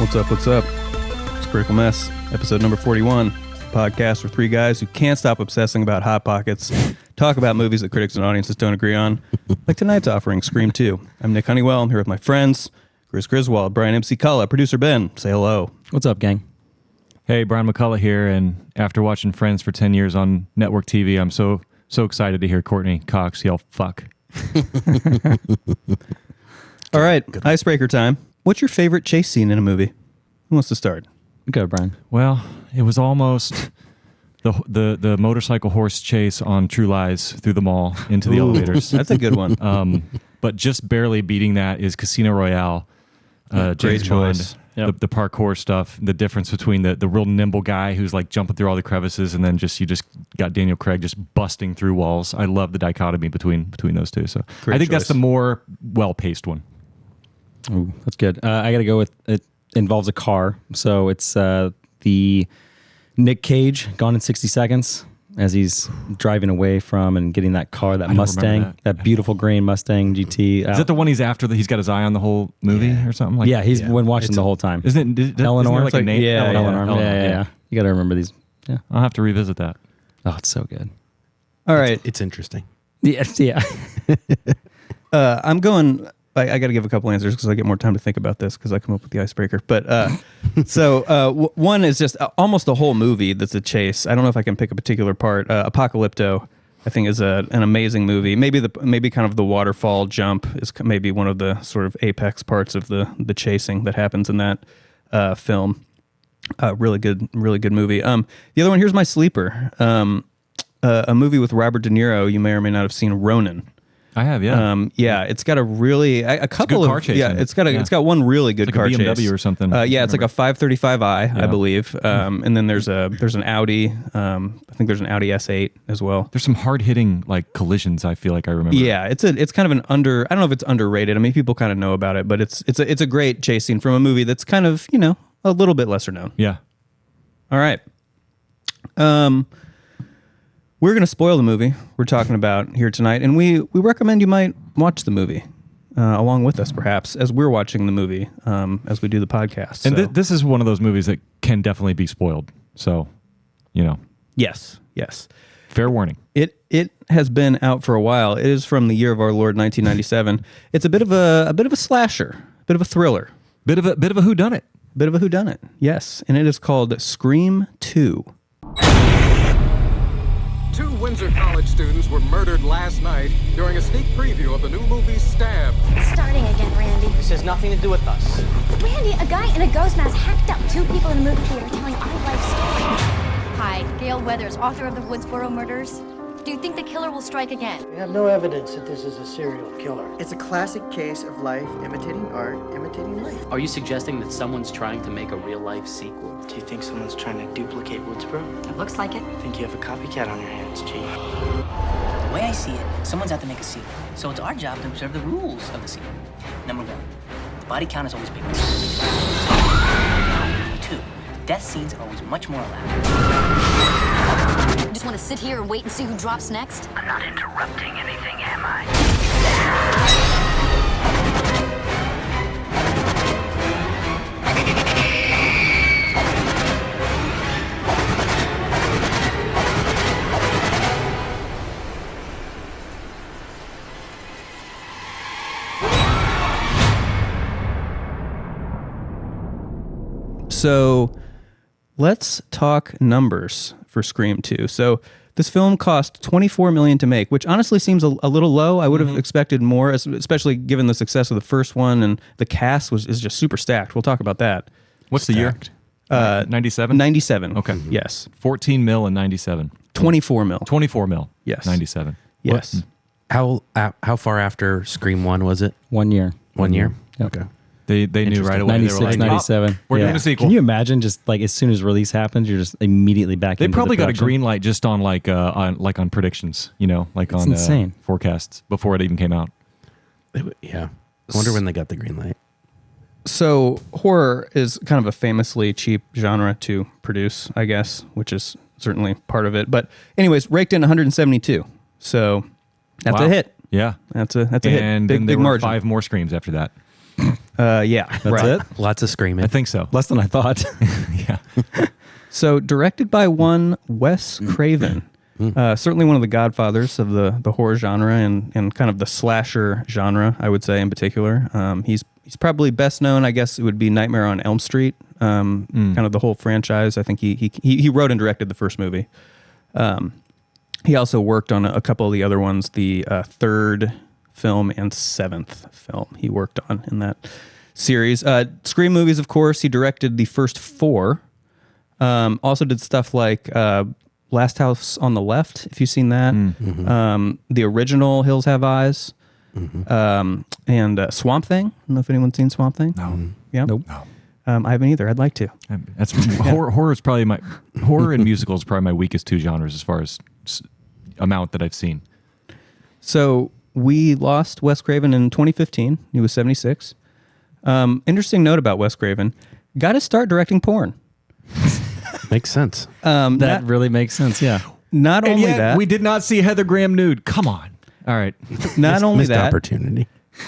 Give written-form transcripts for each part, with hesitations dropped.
What's up? What's up? It's Critical Mess, episode number 41. Podcast where three guys who can't stop obsessing about Hot Pockets talk about movies that critics and audiences don't agree on. Like tonight's offering, Scream 2. I'm Nick Honeywell. I'm here with my friends, Gris Griswold, Brian MC Cullah, producer Ben. Say hello. What's up, gang? Hey, Brian McCullough here, and after watching Friends for 10 years on network TV, I'm so excited to hear Courtney Cox yell, fuck. All right, icebreaker time. What's your favorite chase scene in a movie? Who wants to start? Go, Brian. Well, it was almost the motorcycle horse chase on True Lies through the mall into the elevators. That's a good one. But just barely beating that is Casino Royale. Great James choice. Bond, Yep. the parkour stuff, the difference between the real nimble guy who's like jumping through all the crevices and then you just got Daniel Craig just busting through walls. I love the dichotomy betwing those two. So Great I think choice. that's the more well-paced one. Ooh, that's good. I got to go with, it involves a car. So it's the Nick Cage, Gone in 60 Seconds, as he's driving away from and getting that car, that Mustang, that beautiful green Mustang GT. Is that the one he's after? He's got his eye on the whole movie or something? Like, yeah, he's been watching the whole time. Isn't it Eleanor? like a name? Yeah, Eleanor. Yeah. You got to remember these. Yeah. I'll have to revisit that. Oh, it's so good. All right. It's interesting. Yes, yeah. I'm going... I got to give a couple answers because I get more time to think about this because I come up with the icebreaker. But one is just almost the whole movie that's a chase. I don't know if I can pick a particular part. Apocalypto, I think, is an amazing movie. Maybe kind of the waterfall jump is maybe one of the sort of apex parts of the chasing that happens in that film. Really good movie. The other one, here's my sleeper. A movie with Robert De Niro. You may or may not have seen, Ronin. I have, yeah. It's got a couple of car chase. it's got one really good car like a BMW chase or something. It's like a 535i, I believe. And then there's an Audi. I think there's an Audi S8 as well. There's some hard hitting like collisions. I feel like I remember. Yeah, it's kind of I don't know if it's underrated. I mean, people kind of know about it, but it's a great chase scene from a movie that's kind of a little bit lesser known. Yeah. All right. We're going to spoil the movie we're talking about here tonight, and we recommend you might watch the movie along with us, perhaps, as we're watching the movie as we do the podcast. And this is one of those movies that can definitely be spoiled. So, Yes. fair warning. It has been out for a while. It is from the year of our Lord 1997. It's a bit of a slasher, a bit of a thriller, Bit of a whodunit. bit of a whodunit. Yes, and it is called Scream 2. Two Windsor College students were murdered last night during a sneak preview of the new movie Stab. It's starting again, Randy. This has nothing to do with us. Randy, a guy in a ghost mask hacked up two people in a movie theater telling our life story. Hi, Gail Weathers, author of the Woodsboro murders. Do you think the killer will strike again? We have no evidence that this is a serial killer. It's a classic case of life imitating art, imitating life. Are you suggesting that someone's trying to make a real-life sequel? Do you think someone's trying to duplicate Woodsboro? It looks like it. I think you have a copycat on your hands, Chief. The way I see it, someone's out to make a sequel. So it's our job to observe the rules of the sequel. Number one, the body count is always bigger. Number two, death scenes are always much more elaborate. You just want to sit here and wait and see who drops next? I'm not interrupting anything, am I? So let's talk numbers for Scream 2. So this film cost $24 million to make, which honestly seems a little low. I would have expected more, especially given the success of the first one, and the cast is just super stacked. We'll talk about that. What's the year? 97? 97. Okay. Yes. 14 mil in 97. 24 mil. 24 mil. Yes. 97. Yes. How far after Scream 1 was it? 1 year. 1 year? Yep. Okay. They knew right away. 96, they were like, 97. We're doing a sequel. Can you imagine just like as soon as release happens, you're just immediately back They into probably the got a production? green light just on on predictions, like It's on insane. forecasts before it even came out. Yeah. I wonder when they got the green light. So horror is kind of a famously cheap genre to produce, I guess, which is certainly part of it. But anyways, raked in 172. So that's Wow. a hit. Yeah. That's a hit. And Big then there were margin. 5 more Screams after that. Yeah. That's it? Lots of screaming. I think so. Less than I thought. Yeah. So directed by one Wes Craven. Certainly one of the godfathers of the horror genre and kind of the slasher genre, I would say in particular. He's probably best known, I guess it would be Nightmare on Elm Street, kind of the whole franchise. I think he wrote and directed the first movie. He also worked on a couple of the other ones, the third film and seventh film he worked on in that series. Scream movies, of course, he directed the first 4. Also did stuff like Last House on the Left, if you've seen that. The original Hills Have Eyes. And Swamp Thing. I don't know if anyone's seen Swamp Thing. No. Yeah? Nope. No. I haven't either. I'd like to. That's horror is probably horror and musicals probably my weakest 2 genres as far as amount that I've seen. So we lost Wes Craven in 2015. He was 76. Interesting note about Wes Craven. Got to start directing porn. Makes sense. That really makes sense, yeah. Not And only yet, that, we did not see Heather Graham nude. Come on. All right. not only Missed that, opportunity.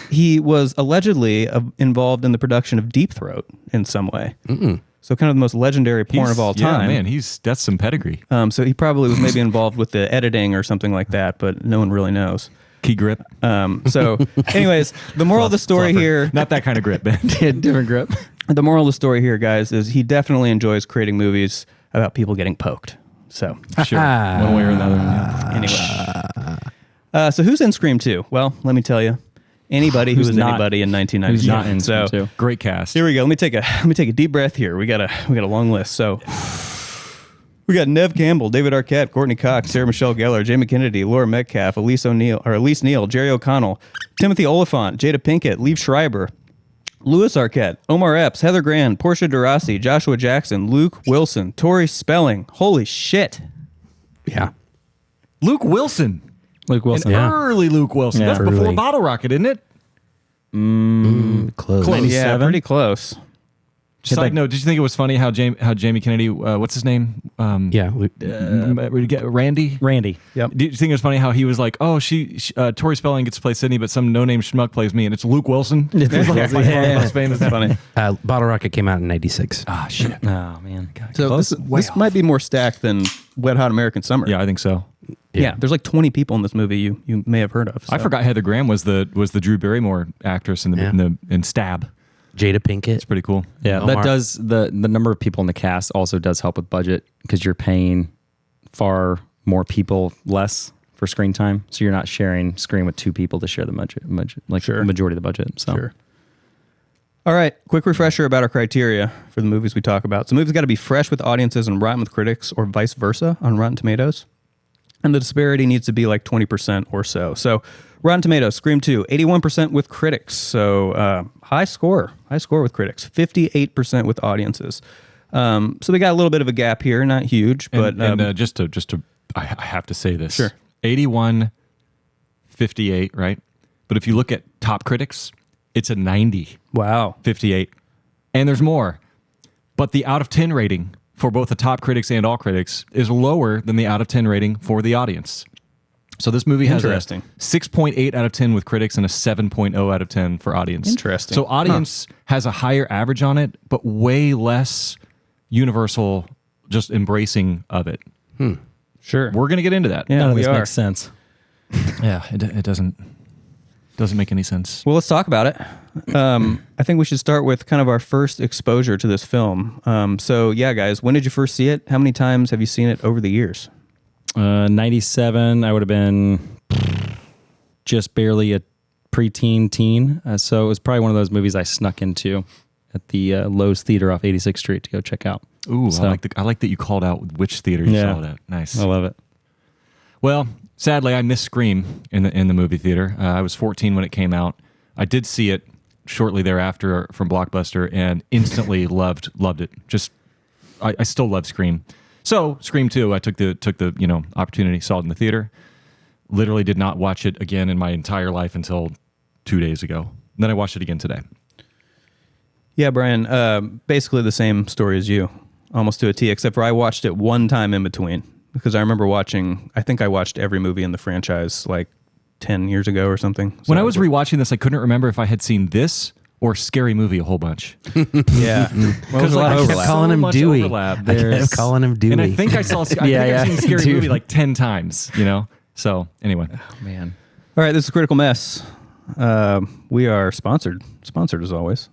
he was allegedly involved in the production of Deep Throat in some way. So kind of the most legendary porn of all time. Yeah, man, that's some pedigree. So he probably was maybe involved with the editing or something like that, but no one really knows. Key grip. So anyways, the moral of the story here, Not that kind of grip, man. Different grip. the moral of the story here, guys, is he definitely enjoys creating movies about people getting poked. So Sure. One way or another. Yeah. anyway. So who's in Scream 2? Well, let me tell you. Anybody who Who's was not- anybody in Who's 1992. not in So Scream 2? Great cast. here we go. Let me take a deep breath here. We got a long list. So we got Neve Campbell, David Arquette, Courtney Cox, Sarah Michelle Gellar, Jamie Kennedy, Laura Metcalf, Elise Neal, Jerry O'Connell, Timothy Olyphant, Jada Pinkett, Liev Schreiber, Louis Arquette, Omar Epps, Heather Grand, Portia de Rossi, Joshua Jackson, Luke Wilson, Tori Spelling. Holy shit. Yeah. Luke Wilson. Luke Wilson. An early Luke Wilson. Yeah. That's before Early. Bottle Rocket, isn't it? Close. Close. Yeah, 97? pretty close. Side note, did you think it was funny how Jamie Kennedy, what's his name? Yeah. Randy? Randy. Yep. Did you think it was funny how he was like, oh, Tori Spelling gets to play Sydney, but some no-name schmuck plays me, and it's Luke Wilson? It's Luke It's Wilson. like, Yeah. most famous. That's funny. Bottle Rocket came out in 96. Ah, shit. Oh, man. So this might be more stacked than Wet Hot American Summer. Yeah, I think so. Yeah, there's like 20 people in this movie you may have heard of. I so. forgot Heather Graham was the Drew Barrymore actress in Stab. Jada Pinkett. It's pretty cool. Yeah, Omar. that does the number of people in the cast also does help with budget because you're paying far more people less for screen time, so you're not sharing screen with 2 people to share the budget like Sure. the majority of the budget. So Sure. All right, quick refresher about our criteria for the movies we talk about. So movies got to be fresh with audiences and rotten with critics or vice versa on Rotten Tomatoes. And the disparity needs to be like 20% or so. So Rotten Tomatoes, Scream 2, 81% with critics. So high score with critics, 58% with audiences. So we got a little bit of a gap here, not huge, but just to, I have to say this. Sure. 81, 58, right? But if you look at top critics, it's a 90, wow. 58. And there's more. But the out of 10 rating for both the top critics and all critics is lower than the out of 10 rating for the audience. So this movie has a Interesting. 6.8 out of 10 with critics and a 7.0 out of 10 for audience. Interesting. So audience has a higher average on it, but way less universal just embracing of it. Sure. We're going to get into that. Yeah, none of we this are. makes sense. Yeah, it doesn't make any sense. Well, let's talk about it. I think we should start with kind of our first exposure to this film. So yeah, guys, when did you first see it? How many times have you seen it over the years? 97, I would have been just barely a preteen teen. So it was probably one of those movies I snuck into at the Lowe's Theater off 86th Street to go check out. Ooh, So- I like that you called out which theater you Yeah. saw that. Nice. I love it. Well, sadly, I missed Scream in the movie theater. I was 14 when it came out. I did see it shortly thereafter from Blockbuster and instantly loved it. Just I still love Scream. So Scream 2, I took the opportunity, saw it in the theater. Literally did not watch it again in my entire life until 2 days ago. And then I watched it again today. Yeah, Brian, basically the same story as you, almost to a T, except for I watched it one time in between because I remember I think I watched every movie in the franchise like 10 years ago or something. When So- I was rewatching this, I couldn't remember if I had seen this or scary movie a whole bunch. Yeah. Because like, I kept calling him Dewey. Overlap. I kept calling him Dewey. And I think I've seen Scary Dude. Movie like 10 times, you know? So, anyway. Man. All right, this is Critical Mess. We are sponsored as always,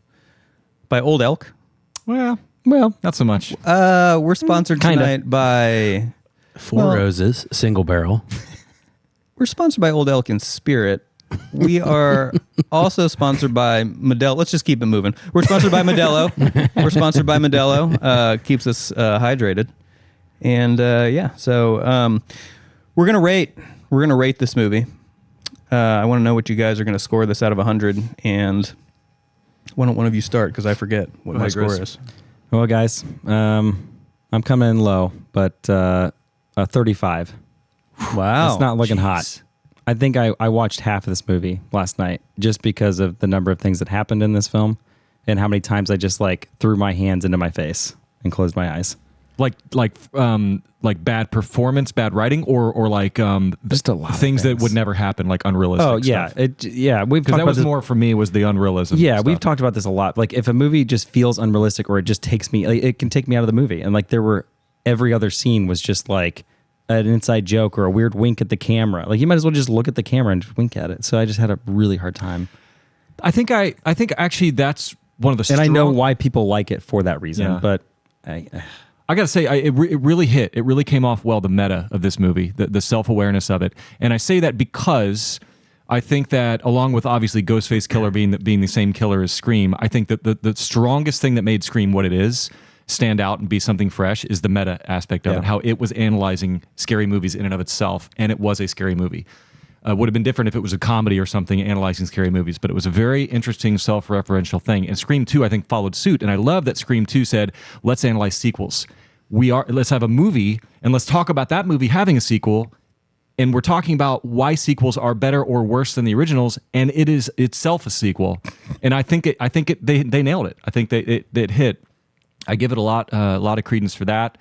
by Old Elk. Well, not so much. We're sponsored Kinda. tonight by Four Roses, single barrel. We're sponsored by Old Elk in spirit. We are also sponsored by Modelo. Let's just keep it moving. We're sponsored by Modelo. Keeps us hydrated. And so we're gonna rate this movie. I want to know what you guys are going to score this out of 100. And why don't one of you start? Because I forget what my score is. Well, guys, I'm coming in low, but 35. Wow. It's not looking hot. I think I watched half of this movie last night just because of the number of things that happened in this film and how many times I just like threw my hands into my face and closed my eyes. Like bad performance, bad writing, or like just a lot of things that would never happen, like unrealistic. Oh yeah, stuff. We've talked That was about this. more for me was the unrealism. Yeah, stuff. we've talked about this a lot. Like if a movie just feels unrealistic or it just takes me, like, it can take me out of the movie. And like every other scene was just like an inside joke or a weird wink at the camera. Like you might as well just look at the camera and just wink at it. So I just had a really hard time. I think actually that's one of the. And I know why people like it for that reason, but I got to say, it really hit. It really came off well, the meta of this movie, the self-awareness of it. And I say that because I think that, along with obviously Ghostface Killer being the same killer as Scream, I think that the strongest thing that made Scream what it is stand out and be something fresh is the meta aspect of it, how it was analyzing scary movies in and of itself, and it was a scary movie. Would have been different if it was a comedy or something analyzing scary movies, but it was a very interesting self-referential thing. And Scream 2, I think, followed suit. And I love that Scream 2 said, let's analyze sequels. Let's have a movie and let's talk about that movie having a sequel. And we're talking about why sequels are better or worse than the originals. And it is itself a sequel. And I think they nailed it. I think it hit. I give it a lot of credence for that.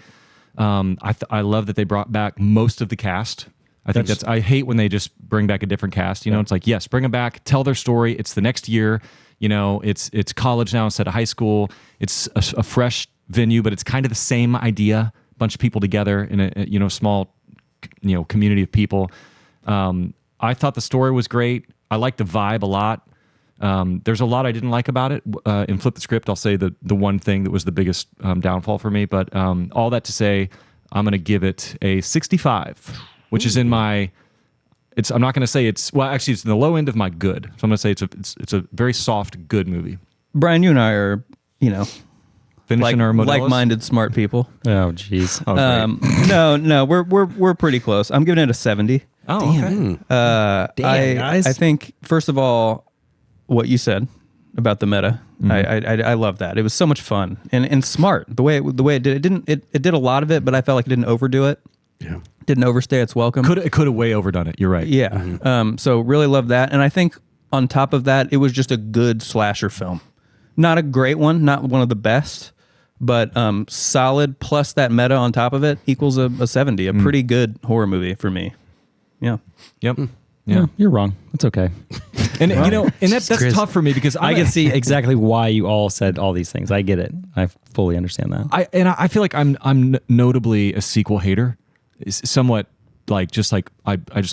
I love that they brought back most of the cast. I hate when they just bring back a different cast. You know, it's like, yes, bring them back, tell their story. It's the next year. You know, it's college now instead of high school. It's a fresh venue, but it's kind of the same idea. Bunch of people together in a small, community of people. I thought the story was great. I liked the vibe a lot. There's a lot I didn't like about it. In Flip the Script, I'll say the one thing that was the biggest downfall for me. But all that to say, I'm going to give it a 65. Which is in my, I'm not going to say it's in the low end of my good. So I'm going to say it's a very soft, good movie. Brian, you and I are, finishing our Modelos? like-minded, smart people. Oh, jeez. No, we're pretty close. I'm giving it a 70. Oh, okay. Damn, guys. I think first of all, what you said about the meta, I love that. It was so much fun and smart the way it did. It did a lot of it, but I felt like it didn't overdo it. Yeah. Didn't overstay its welcome. It could have way overdone it. You're right. Yeah. So really love that. And I think on top of that, it was just a good slasher film. Not a great one, not one of the best, but solid plus that meta on top of it equals a 70. A pretty good horror movie for me. Yeah. Yep. Yeah, you're wrong. It's okay. And that's tough for me because I can see exactly why you all said all these things. I get it. I fully understand that. I feel like I'm notably a sequel hater. It's somewhat I just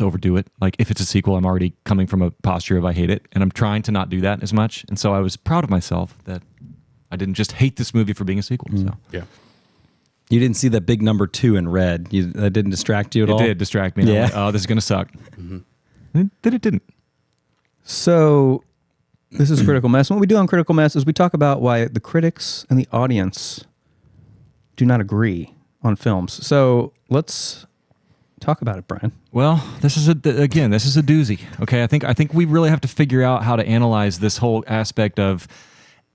overdo it. Like if it's a sequel, I'm already coming from a posture of I hate it, and I'm trying to not do that as much. And so I was proud of myself that I didn't just hate this movie for being a sequel. So yeah. You didn't see that big number 2 in red. That didn't distract you at all? It did distract me. Yeah. Like, oh, this is going to suck. It didn't. So this is Critical Mess. What we do on Critical Mess is we talk about why the critics and the audience do not agree on films. So let's talk about it, Brian. Well, this is a doozy. Okay, I think we really have to figure out how to analyze this whole aspect of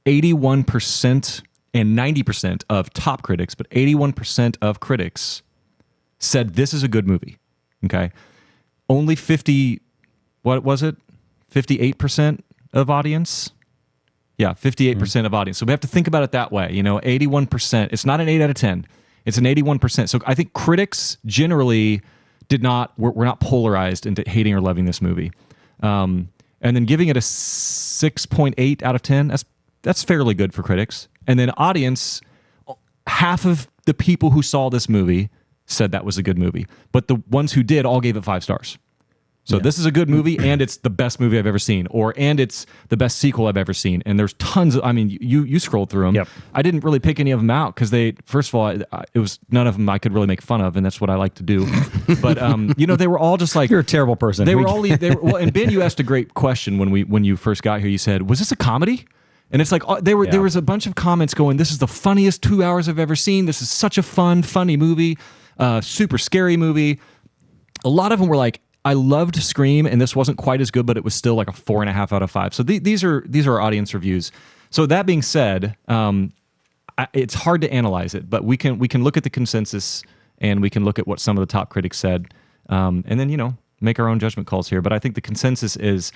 81% and 90% of top critics, but 81% of critics said this is a good movie. Okay, only 58% of audience. Yeah, 58% of audience. So we have to think about it that way. 81%. It's not an 8 out of 10. It's an 81%. So I think critics generally we're not polarized into hating or loving this movie. and then giving it a 6.8 out of 10. That's fairly good for critics. And then audience, half of the people who saw this movie said that was a good movie, but the ones who did all gave it 5 stars. So this is a good movie, and it's the best movie I've ever seen, and it's the best sequel I've ever seen. And there's tons of, I mean, you scrolled through them. Yep. I didn't really pick any of them out because first of all, it was none of them I could really make fun of, and that's what I like to do. But they were all just like, You're a terrible person. They were all, well, and Ben, you asked a great question when you first got here. You said, "Was this a comedy?" And it's like there was a bunch of comments going, "This is the funniest 2 hours I've ever seen. This is such a funny movie, super scary movie." A lot of them were like, I loved Scream, and this wasn't quite as good, but it was still like a 4.5 out of 5. So these are audience reviews. So that being said, it's hard to analyze it, but we can look at the consensus and we can look at what some of the top critics said, and then make our own judgment calls here. But I think the consensus is,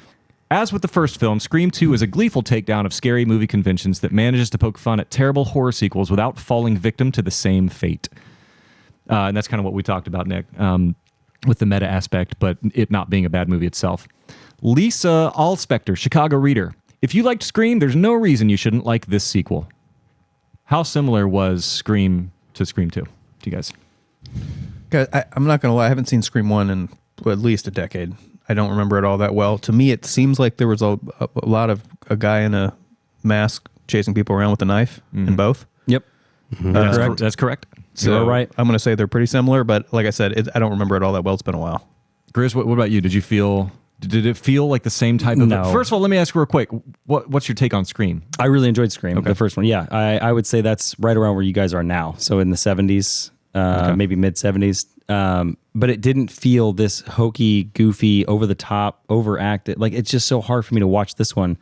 as with the first film, Scream 2 is a gleeful takedown of scary movie conventions that manages to poke fun at terrible horror sequels without falling victim to the same fate. And that's kind of what we talked about, Nick. With the meta aspect, but it not being a bad movie itself. Lisa Allspector, Chicago Reader. If you liked Scream, there's no reason you shouldn't like this sequel. How similar was Scream to Scream 2 to you guys? I'm not going to lie. I haven't seen Scream 1 in at least a decade. I don't remember it all that well. To me, it seems like there was a lot of a guy in a mask chasing people around with a knife in both. Yep. That's correct. So you're right. I'm going to say they're pretty similar, but like I said, I don't remember it all that well. It's been a while. Gris, what about you? Did it feel like the same type of... No. First of all, let me ask real quick, what's your take on Scream? I really enjoyed Scream, the first one. Yeah, I would say that's right around where you guys are now. So in the 70s, maybe mid-70s. But it didn't feel this hokey, goofy, over-the-top, overacted. Like, it's just so hard for me to watch this one.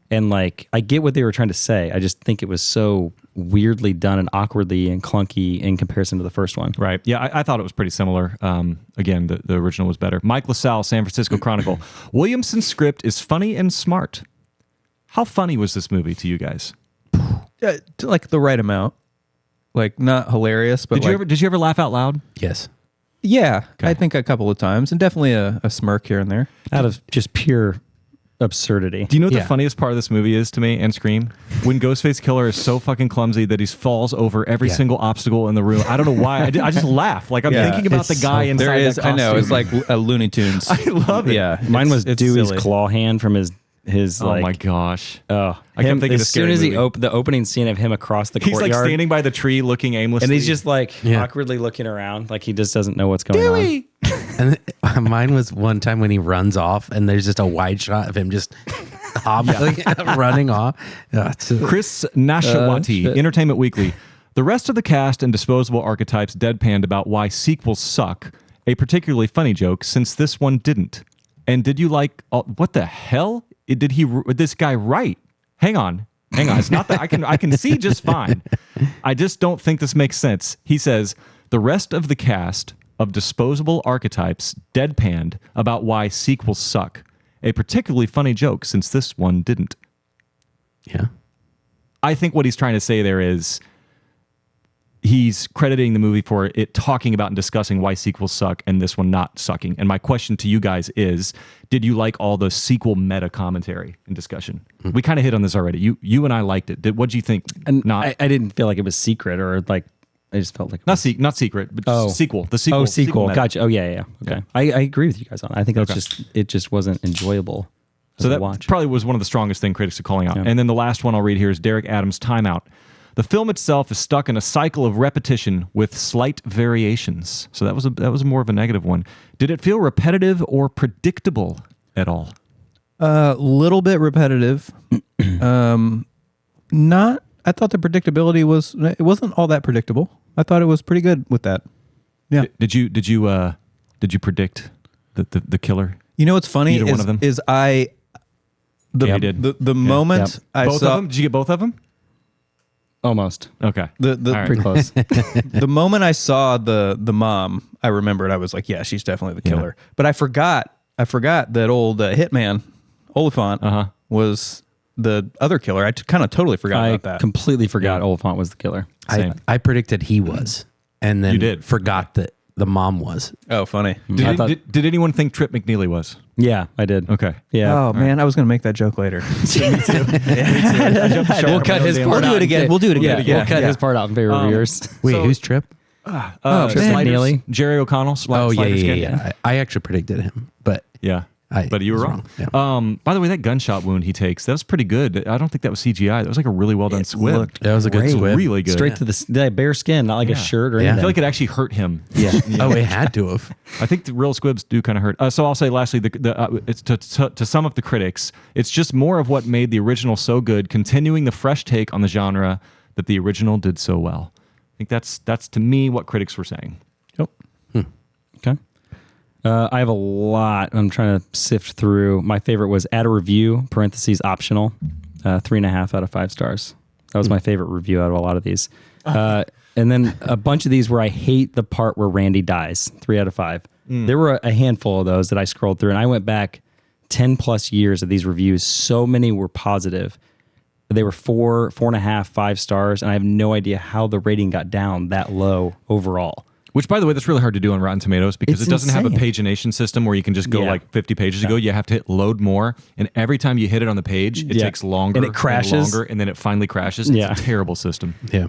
And, like, I get what they were trying to say. I just think it was so weirdly done and awkwardly and clunky in comparison to the first one. Right. Yeah, I thought it was pretty similar. Again, the original was better. Mike LaSalle, San Francisco Chronicle. Williamson's script is funny and smart. How funny was this movie to you guys? Like the right amount. Like, not hilarious, but did you ever laugh out loud? Yes. Yeah, okay. I think a couple of times, and definitely a smirk here and there. Out of just pure absurdity. Do you know what the funniest part of this movie is to me and Scream? When Ghostface Killer is so fucking clumsy that he falls over every single obstacle in the room. I don't know why. I just laugh. Like I'm thinking about the guy inside there is, that costume. I know. It's like Looney Tunes. I love it. Yeah. Mine was Dewey's silly. claw hand from his oh my gosh. I kept thinking as soon as the opening scene of him across the courtyard. He's like standing by the tree looking aimlessly. And he's just like awkwardly looking around like he just doesn't know what's going on. And mine was one time when he runs off and there's just a wide shot of him just running off. Chris Nashawati, Entertainment Weekly. The rest of the cast and disposable archetypes deadpanned about why sequels suck. A particularly funny joke since this one didn't. And did you like what the hell did this guy write? Hang on. It's not that I can see just fine. I just don't think this makes sense. He says the rest of the cast of disposable archetypes deadpanned about why sequels suck. A particularly funny joke since this one didn't. Yeah. I think what he's trying to say there is he's crediting the movie for it talking about and discussing why sequels suck and this one not sucking. And my question to you guys is, did you like all the sequel meta commentary and discussion? Mm-hmm. We kind of hit on this already. You and I liked it. What do you think? And I didn't feel like it was secret or like, I just felt like not secret, but just sequel. The sequel. Oh, sequel. Meta. Gotcha. Oh, yeah. Okay. I agree with you guys on it. I think it just wasn't enjoyable. So that probably was one of the strongest things critics are calling out. Yeah. And then the last one I'll read here is Derek Adams' Timeout. The film itself is stuck in a cycle of repetition with slight variations. So that was more of a negative one. Did it feel repetitive or predictable at all? A little bit repetitive. Not. I thought the predictability wasn't all that predictable. I thought it was pretty good with that. Yeah. Did you predict the killer? You know what's funny one of them? is I the moment I both saw of them. Did you get both of them? Almost. Okay. Pretty close. The moment I saw the mom, I remembered. I was like, yeah, she's definitely the killer. But I forgot that old hitman Olyphant was the other killer. I kind of totally forgot about that. I completely forgot Olyphant was the killer. I predicted he was, and then you did. forgot that the mom was. Oh, funny. Did anyone think Trip McNeely was? Yeah, I did. Okay. Yeah. Oh, man, I was going to make that joke later. We'll cut his part out. We'll do it again. We'll do it again. We'll cut his part out in favor of yours. Wait, who's Trip? Trip McNeely. Jerry O'Connell. Yeah. I actually predicted him, but yeah. But you were wrong. Yeah. By the way, that gunshot wound he takes, that was pretty good. I don't think that was CGI. That was like a really well done squib. That was a good squib. Really good. Straight to the bare skin, not like a shirt or anything. I feel like it actually hurt him. Yeah. Oh, it had to have. I think the real squibs do kind of hurt. So I'll say lastly, it's to sum up the critics, it's just more of what made the original so good, continuing the fresh take on the genre that the original did so well. I think that's to me what critics were saying. Yep. Okay. I have a lot. I'm trying to sift through. My favorite was add a review, parentheses optional, 3.5 out of 5 stars. That was my favorite review out of a lot of these. And then a bunch of these where I hate the part where Randy dies, 3 out of 5. There were a handful of those that I scrolled through, and I went back 10 plus years of these reviews. So many were positive. They were 4, 4.5, 5 stars, and I have no idea how the rating got down that low overall. Which, by the way, that's really hard to do on Rotten Tomatoes because it doesn't have a pagination system where you can just go like 50 pages ago. You have to hit load more, and every time you hit it on the page, it takes longer and it crashes, and then it finally crashes. It's a terrible system. Yeah.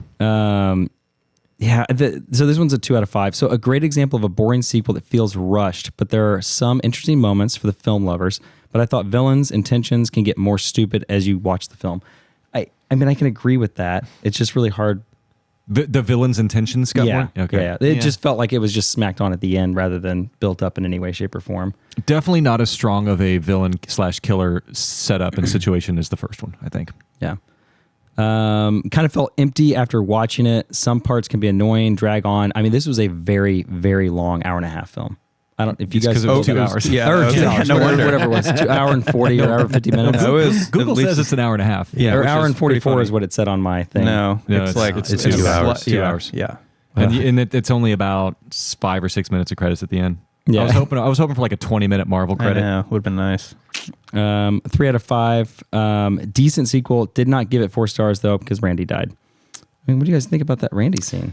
So this one's a 2 out of 5. So a great example of a boring sequel that feels rushed, but there are some interesting moments for the film lovers. But I thought villains' intentions can get more stupid as you watch the film. I mean, I can agree with that. It's just really hard. The villain's intentions got more? Okay. Yeah. It just felt like it was just smacked on at the end rather than built up in any way, shape, or form. Definitely not as strong of a villain/killer setup and situation as the first one, I think. Yeah. Kind of felt empty after watching it. Some parts can be annoying, drag on. I mean, this was a very, very long 1.5-hour film. I don't. If you guys, because it was 2 hours. Yeah, or 2 hours. No wonder. Whatever it was, 2 hour and 40 or hour and 50 minutes. Google says it's an hour and a half. Yeah, or hour and 44 is what it said on my thing. No, it's like it's 2 hours. 2 hours. Yeah, and it's only about 5 or 6 minutes of credits at the end. Yeah. I was hoping for like a 20-minute Marvel credit. Yeah, would have been nice. 3 out of 5. Decent sequel. Did not give it 4 stars though because Randy died. I mean, what do you guys think about that Randy scene?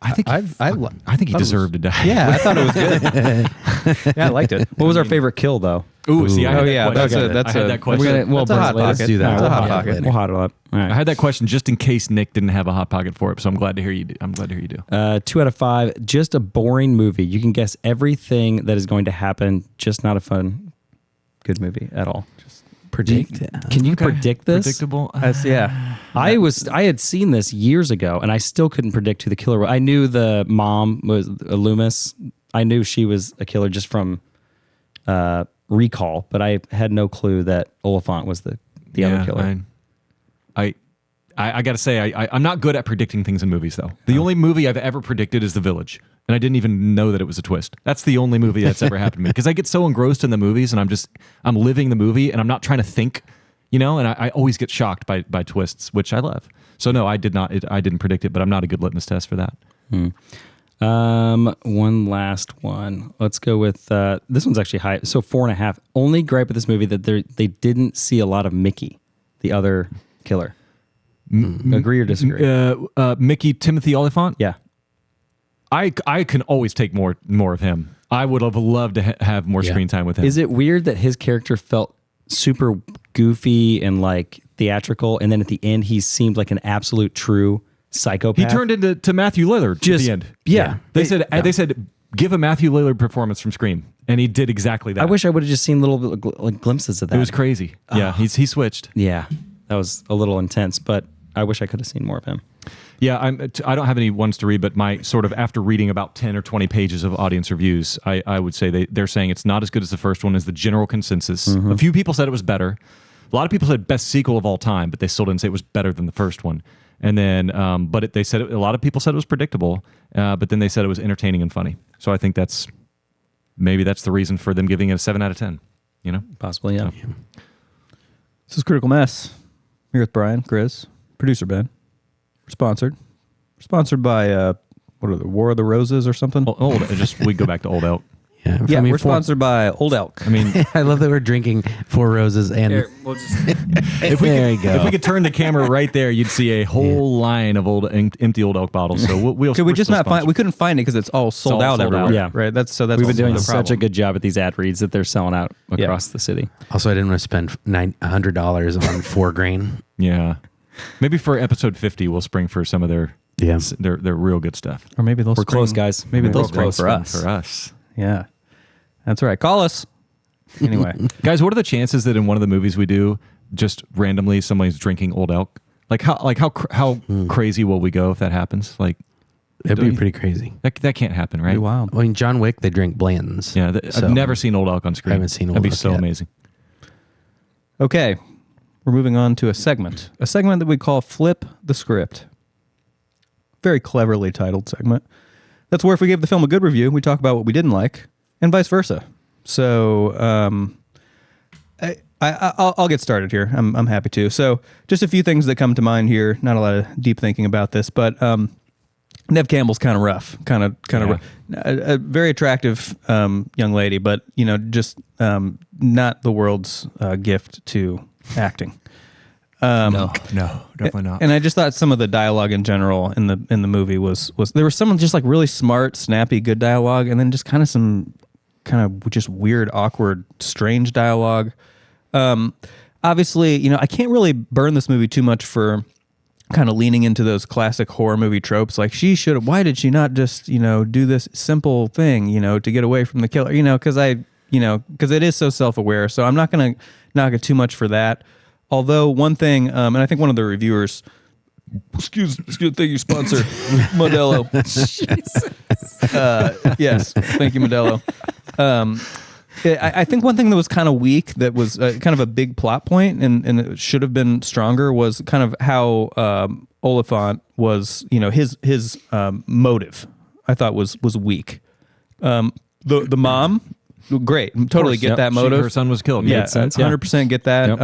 I think he deserved to die. Yeah, I thought it was good. Yeah, I liked it. What was our favorite kill though? Ooh, see, I had that's that question. We'll that's a hot pocket. Let's do that. That's a hot pocket. We'll hot it up. All right. I had that question just in case Nick didn't have a hot pocket for it, so I'm glad to hear you do. 2 out of 5. Just a boring movie. You can guess everything that is going to happen. Just not a fun, good movie at all. Predict it. Can you predict this? Predictable. Yeah. I had seen this years ago, and I still couldn't predict who the killer was. I knew the mom was Loomis. I knew she was a killer just from recall, but I had no clue that Olyphant was the other killer. I got to say, I'm not good at predicting things in movies, though. The only movie I've ever predicted is The Village, and I didn't even know that it was a twist. That's the only movie that's ever happened to me, because I get so engrossed in the movies, and I'm living the movie, and I'm not trying to think, and I always get shocked by twists, which I love. So no, I didn't predict it, but I'm not a good litmus test for that. One last one. Let's go with this one's actually high. So 4.5. Only gripe with this movie that they didn't see a lot of Mickey, the other killer. Agree or disagree? Mickey Timothy Olyphant? Yeah. I can always take more of him. I would have loved to have more screen time with him. Is it weird that his character felt super goofy and like theatrical, and then at the end he seemed like an absolute true psychopath? He turned into Matthew Lillard at the end. Yeah. They said give a Matthew Lillard performance from Scream, and he did exactly that. I wish I would have just seen little like glimpses of that. It was crazy. Yeah, he switched. Yeah, that was a little intense, but I wish I could have seen more of him. Yeah, I don't have any ones to read, but my sort of after reading about 10 or 20 pages of audience reviews, I would say they're saying it's not as good as the first one, is the general consensus. A few people said it was better. A lot of people said best sequel of all time, but they still didn't say it was better than the first one. And then, they said a lot of people said it was predictable, but then they said it was entertaining and funny. So I think maybe that's the reason for them giving it a 7 out of 10. Possibly, yeah. This is Critical Mess. Here with Brian, Gris, producer Ben. Sponsored by what are the War of the Roses or something? We go back to Old Elk. Yeah, Yeah, I mean, we're sponsored by Old Elk. I mean, I love that we're drinking Four Roses and if there you go. we could turn the camera right there, you'd see a whole line of empty Old Elk bottles. So Could we just not find? We couldn't find it because it's all sold out sold out. everywhere. Yeah. Right. That's We've been also doing the such problem. a good job at these ad reads that they're selling out across the city. Also, I didn't want to spend $100 on 4 grain. Yeah, maybe for episode 50, we'll spring for some of their real good stuff. Or maybe they'll. We're spring- close, guys. Maybe We're they'll spring close for us. For us. Yeah, that's right. Call us. Anyway, Guys, what are the chances that in one of the movies we do, just randomly somebody's drinking Old Elk? How crazy will we go if that happens? Like, It'd be pretty crazy. that can't happen, right? pretty wild. I mean, John Wick, they drink Blanton's. Yeah, so- I've never seen Old Elk on screen. I haven't seen Old That'd be Elk so yet. amazing. Okay, we're moving on to a segment that we call Flip the Script. Very cleverly titled segment. That's where if we gave the film a good review, we talk about what we didn't like, and vice versa. So I'll get started here. I'm happy to. So just a few things that come to mind here. Not a lot of deep thinking about this, but Neve Campbell's kind of rough, kind of rough. A very attractive young lady, but just not the world's gift to acting. No, definitely not. And I just thought some of the dialogue in general in the movie was there was some just like really smart, snappy, good dialogue, and then just kind of some kind of just weird, awkward, strange dialogue. Obviously, I can't really burn this movie too much for kind of leaning into those classic horror movie tropes. Like why did she not just, do this simple thing, to get away from the killer, because it is so self-aware. So I'm not going to knock it too much for that. Although one thing, and I think one of the reviewers, excuse thank you, sponsor, Modelo. Yes, thank you, Modelo. I think one thing that was kind of weak, that was kind of a big plot point, and it should have been stronger, was kind of how Olyphant was, his motive. I thought was weak. The mom, great, totally get that motive. Her son was killed. Yeah, Made sense. 100% get that.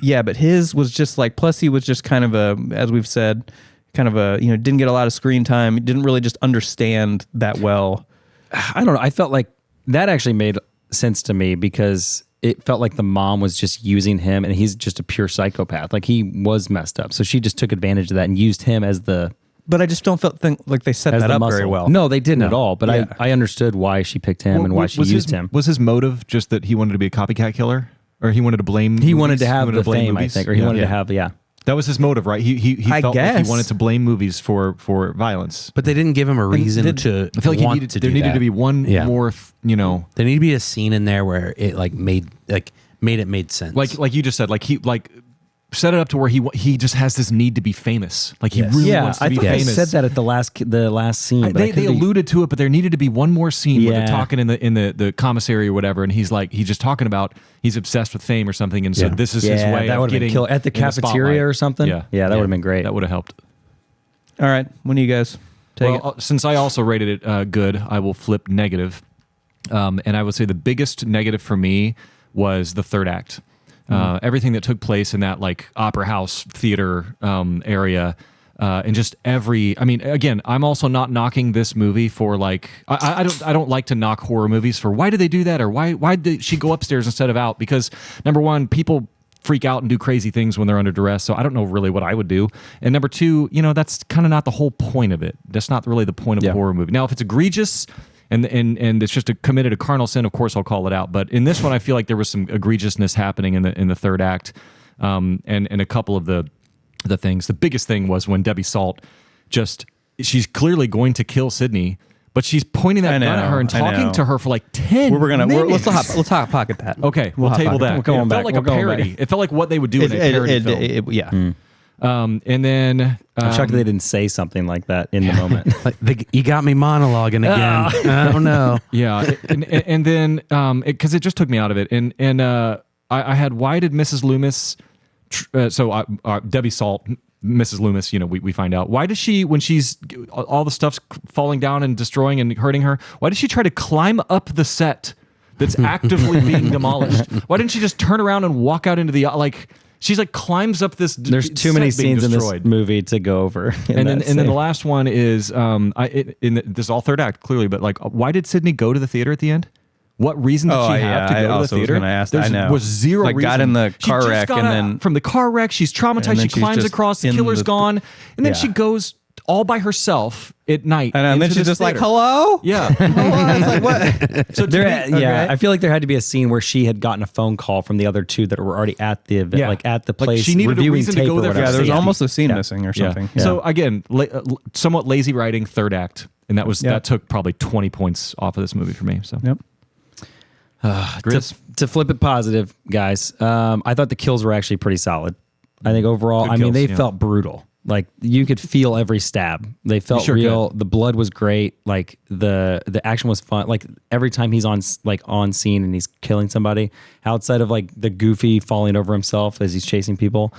Yep. But his was just like. Plus, he was just kind of as we've said, kind of didn't get a lot of screen time. Didn't really just understand that well. I don't know. I felt like that actually made sense to me because it felt like the mom was just using him, and he's just a pure psychopath. Like, he was messed up, so she just took advantage of that and used him as the. But I just don't think like they set that up very well. No, they didn't at all. But I understood why she picked him and why she used him. Was his motive just that he wanted to be a copycat killer, or he wanted to blame? He wanted to have the fame, I think, or he wanted to have That was his motive, right? He felt like he wanted to blame movies for violence. But they didn't give him a reason to. I feel like there needed to be one more. There needed to be a scene in there where it made sense. Like you just said, like he set it up to where he just has this need to be famous. Like he really wants to be famous. I said that at the last scene. They alluded to it, but there needed to be one more scene where they're talking in the commissary or whatever, and he's just talking about he's obsessed with fame or something, and so this is his way of getting at the cafeteria or something. Yeah, that would have been great. That would have helped. All right, when do you guys take it? Since I also rated it good, I will flip negative, and I would say the biggest negative for me was the third act. Everything that took place in that like opera house theater area, and just again, I'm also not knocking this movie for like I don't like to knock horror movies for why did they do that, or why did she go upstairs instead of out, because number one, people freak out and do crazy things when they're under duress, so I don't know really what I would do, and number two, that's kind of not the whole point of it. That's not really the point of a horror movie. Now, if it's egregious and it's just committed a carnal sin, of course I'll call it out. But in this one, I feel like there was some egregiousness happening in the third act, and a couple of the things. The biggest thing was when Debbie Salt she's clearly going to kill Sidney, but she's pointing that gun at her and talking to her for like 10 minutes. Let's hot pocket that. Okay, we'll table that. We're going back. It felt like a parody. It felt like what they would do in a parody film. And then I'm shocked they didn't say something like that in the moment. You got me monologuing again. I don't know. Yeah, and then because it just took me out of it, and I had, why did Mrs. Loomis? Debbie Salt, Mrs. Loomis, we find out, why does she, when she's all the stuff's falling down and destroying and hurting her, why does she try to climb up the set that's actively being demolished? Why didn't she just turn around and walk out into the she's like climbs up this. There's too many scenes in this movie to go over. And then the last one is this is all third act clearly, but like, why did Sidney go to the theater at the end? What reason did she have to go to the also theater? Was gonna ask that. I know. Was zero like reason. got in the She car just wreck got and out then from the car wreck, she's traumatized. She she's climbs just across. The in killer's the- gone, and then Yeah. she goes all by herself at night. and then into she's this just like, theater. "Hello." Yeah. Hello? It's like what? So to There, me- yeah, okay. I feel like there had to be a scene where she had gotten a phone call from the other two that were already at the event, Yeah. like at the Like, place. she needed a reviewing reason to tape go or there for whatever. Yeah, there was safety. almost a scene Yeah. missing or Yeah. something. So again, somewhat lazy writing, third act, and that took probably 20 points off of this movie for me. So Yep. Gris? To flip it positive, guys, I thought the kills were actually pretty solid. I think overall, Good I mean, kills, they yeah. felt brutal. Like you could feel every stab. They felt sure real. could. The blood was great. Like the action was fun. Like every time he's on scene and he's killing somebody, outside of like the goofy falling over himself as he's chasing people.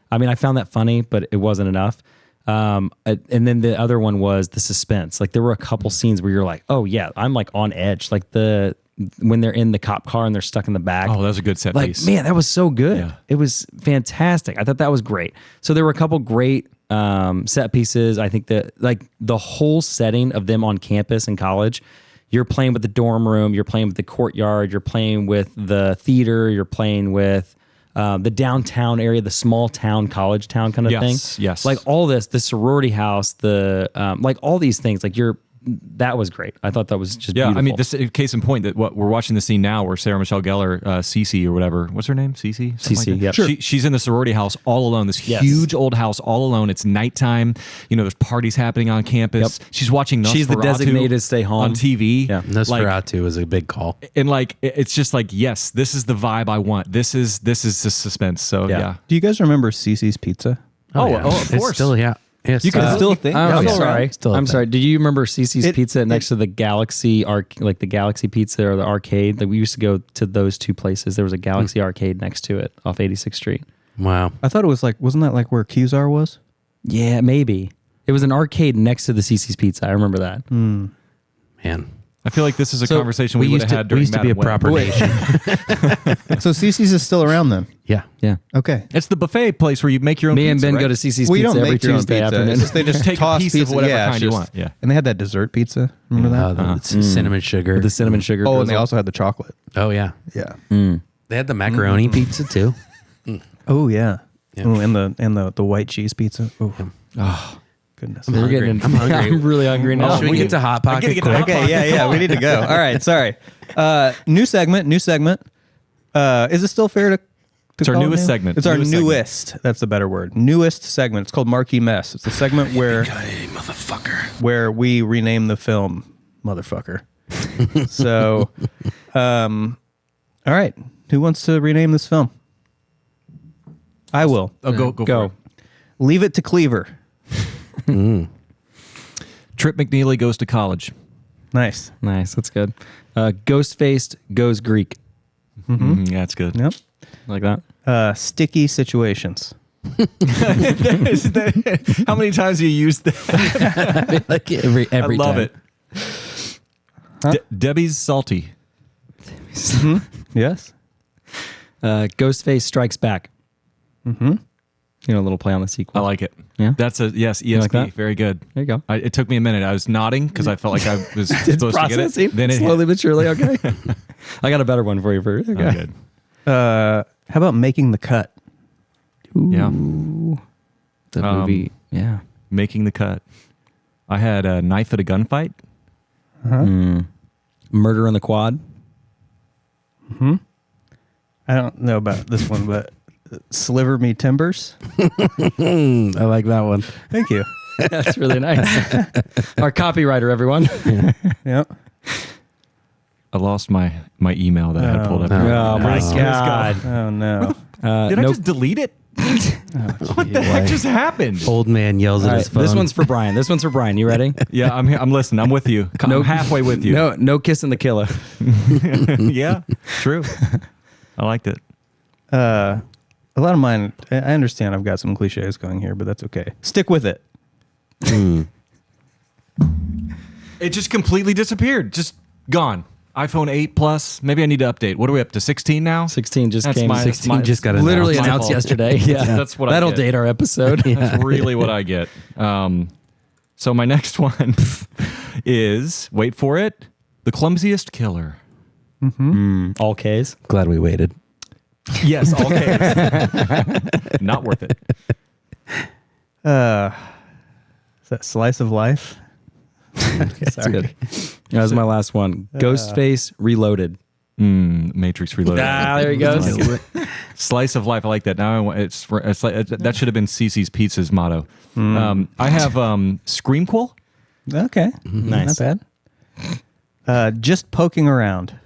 I mean, I found that funny, but it wasn't enough. And then the other one was the suspense. Like there were a couple scenes where you're like, oh yeah, I'm like on edge. Like when they're in the cop car and they're stuck in the back. Oh, that was a good set Like, piece. man, that was so good. Yeah. It was fantastic. I thought that was great. So there were a couple great set pieces. I think that like the whole setting of them on campus in college, you're playing with the dorm room, you're playing with the courtyard, you're playing with the theater, you're playing with the downtown area, the small town, college town kind of thing. Yes. Like all this, the sorority house, the like all these things, like that was great. I thought that was just beautiful. I mean, this case in point that what we're watching the scene now where Sarah Michelle Gellar, Cici or whatever, what's her name? Cici? Cici, yeah. Sure. She's in the sorority house all alone. This Yes. huge old house all alone. It's nighttime. There's parties happening on campus. Yep. She's watching Nosferatu. She's the designated stay home. on TV. Yeah. Nosferatu was a big call. And like it's just like, yes, this is the vibe I want. This is the suspense. So yeah. do you guys remember Cici's Pizza? Oh, yeah. of It's course. still, yeah. It's You can still think. I'm Yeah. sorry. Still a I'm thing. sorry. Do you remember Cici's Pizza next to the Galaxy like the Galaxy Pizza or the arcade? Like we used to go to those two places. There was a Galaxy arcade next to it off 86th Street. Wow. I thought it was like, wasn't that like where Qzar was? Yeah, maybe. It was an arcade next to the Cici's Pizza. I remember that. Man. I feel like this is a conversation we would have had we during used to be a Madam Web. proper nation. So Cici's is still around then. Yeah. Yeah. Okay. It's the buffet place where you make your own Me and pizza, Ben right? go to Cici's We Pizza don't every make Tuesday Tuesday pizza. afternoon. It's just they just Take a toss piece of pizza. whatever yeah, kind it's you just- want. Yeah. And they had that dessert pizza. Remember that? Cinnamon sugar. With the cinnamon sugar. Oh, and they drizzle. also had the chocolate. Oh, yeah. Yeah. They had the macaroni pizza, too. Oh yeah. Ooh, and the white cheese pizza. Oh goodness. We're getting. I'm hungry. I'm really hungry now. Should we get to Hot Pocket get quick? to Okay, yeah, we need to go. All right, sorry. New segment. Is it still fair to It's our call it newest new? segment. It's our Newest segment. newest. That's the better word. Newest segment. It's called Marquee Mess. It's the segment where where we rename the film motherfucker. So, all right. Who wants to rename this film? I will. Oh, go for it. Leave It to Cleaver. Trip McNeely goes to college. Nice. Nice. That's good. Ghostface goes Greek. Yeah, that's good. Yep. Like that. Sticky situations. How many times have you used that? Like every I love time. it. Debbie's salty. Yes. Ghostface strikes back. A little play on the sequel. I like it. Yeah? That's a yes. like ESP. that? Very good. There you go. It took me a minute. I was nodding because I felt like I was supposed to get it. Then it slowly hit. but surely. Okay. I got a better one for you. Okay. Oh, good. How about Making the Cut? Yeah. The movie. Yeah. Making the cut. I had a knife at a gunfight. Murder on the Quad. I don't know about this one, but Sliver Me Timbers. I like that one. Thank you. That's really nice. Our copywriter, everyone. Yep. I lost my email that I had pulled up. Oh my God. Oh no. Did I just delete it? What the heck just happened? Old man yells All at right, his phone. this one's for Brian. You ready? Yeah, I'm here. I'm listening. I'm with you. I'm halfway with you. No kissing the killer. Yeah, true. I liked it. A lot of mine. I understand. I've got some cliches going here, but that's okay. Stick with it. It just completely disappeared. Just gone. iPhone 8 Plus. Maybe I need to update. What are we up to? 16 now? 16 just That's came. my- 16 just got literally That's my announced fault. yesterday. Yeah, That's what I that'll get. date our episode. That's really what I get. So my next one is, wait for it, The Clumsiest Killer. All K's. Glad we waited. Yes, all K's. Not worth it. Is that Slice of Life? Sorry. Good. That was my last one. Ghostface Reloaded. Matrix Reloaded. There he goes. Slice of life. I like that. Now it's like, that should have been Cici's Pizza's motto. I have Screamquel. Okay. Nice. Not bad. Just poking around.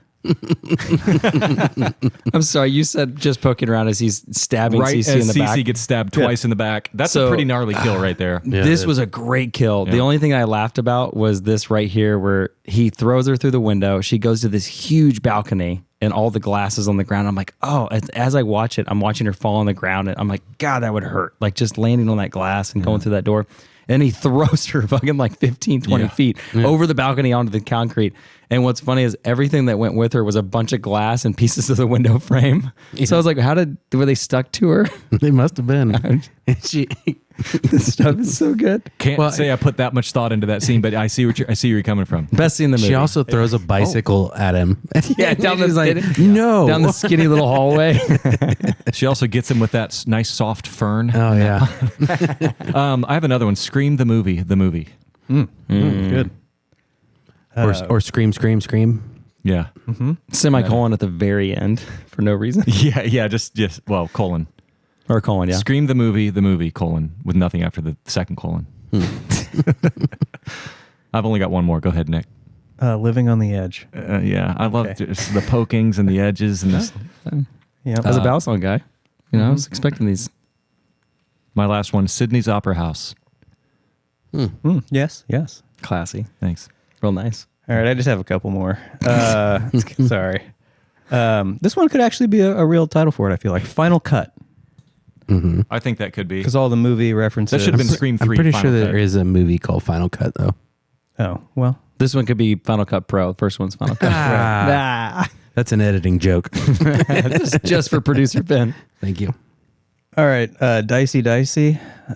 I'm sorry, you said just poking around as he's stabbing Right Cici as in the back. Cici gets stabbed twice in the back. That's a pretty gnarly kill right there. This was a great kill. The only thing I laughed about was this right here where he throws her through the window. She goes to this huge balcony and all the glass is on the ground. I'm like, oh, as I watch it, I'm watching her fall on the ground and I'm like, God, that would hurt. Like just landing on that glass and going through that door. And he throws her fucking like 15, 20 feet over the balcony onto the concrete. And what's funny is everything that went with her was a bunch of glass and pieces of the window frame. So I was like, were they stuck to her? They must have been. This stuff is so good. Can't say I put that much thought into that scene, but I see where you're coming from. Best scene in the movie. She also throws a bicycle at him. Yeah, down the down the skinny little hallway. She also gets him with that nice soft fern. Oh yeah. I have another one. Scream the movie. Good. Or scream. Yeah. Semicolon at the very end for no reason. Yeah. Just colon. Or colon, yeah. Scream the movie, colon, with nothing after the second colon. I've only got one more. Go ahead, Nick. Living on the Edge. Yeah, I love just the pokings and the edges and this. Yeah. As a Balisong guy, I was expecting these. My last one, Sydney's Opera House. Yes. Classy. Thanks. Real nice. All right, I just have a couple more. Sorry. This one could actually be a real title for it, I feel like. Final Cut. I think that could be. Because all the movie references. That should have been Scream 3. I'm pretty Final sure Cut. there is a movie called Final Cut, though. Oh, well. This one could be Final Cut Pro. The first one's Final Cut Pro. That's an editing joke. Just for producer Ben. Thank you. All right, Dicey.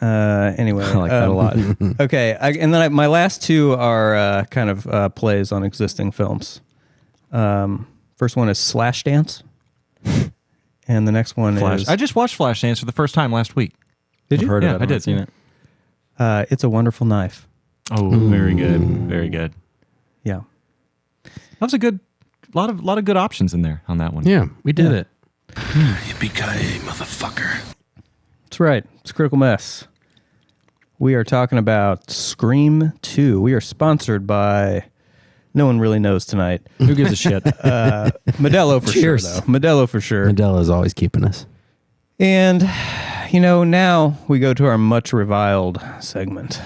Anyway. I like that a lot. Okay, and then my last two are kind of plays on existing films. First one is Slashdance. And the next one is... I just watched Flashdance for the first time last week. Did you? I've heard Yeah, of it. I did. Seen it. It's a Wonderful Knife. Oh, very good. Very good. Yeah. That was a good... lot of good options in there on that one. Yeah, we did it. Yippee-ki-yay, motherfucker. That's right. It's Critical Mess. We are talking about Scream 2. We are sponsored by... No one really knows tonight. Who gives a shit? Modelo for Cheers. sure, though. Modelo for sure. Modelo's always keeping us. And, now we go to our much reviled segment.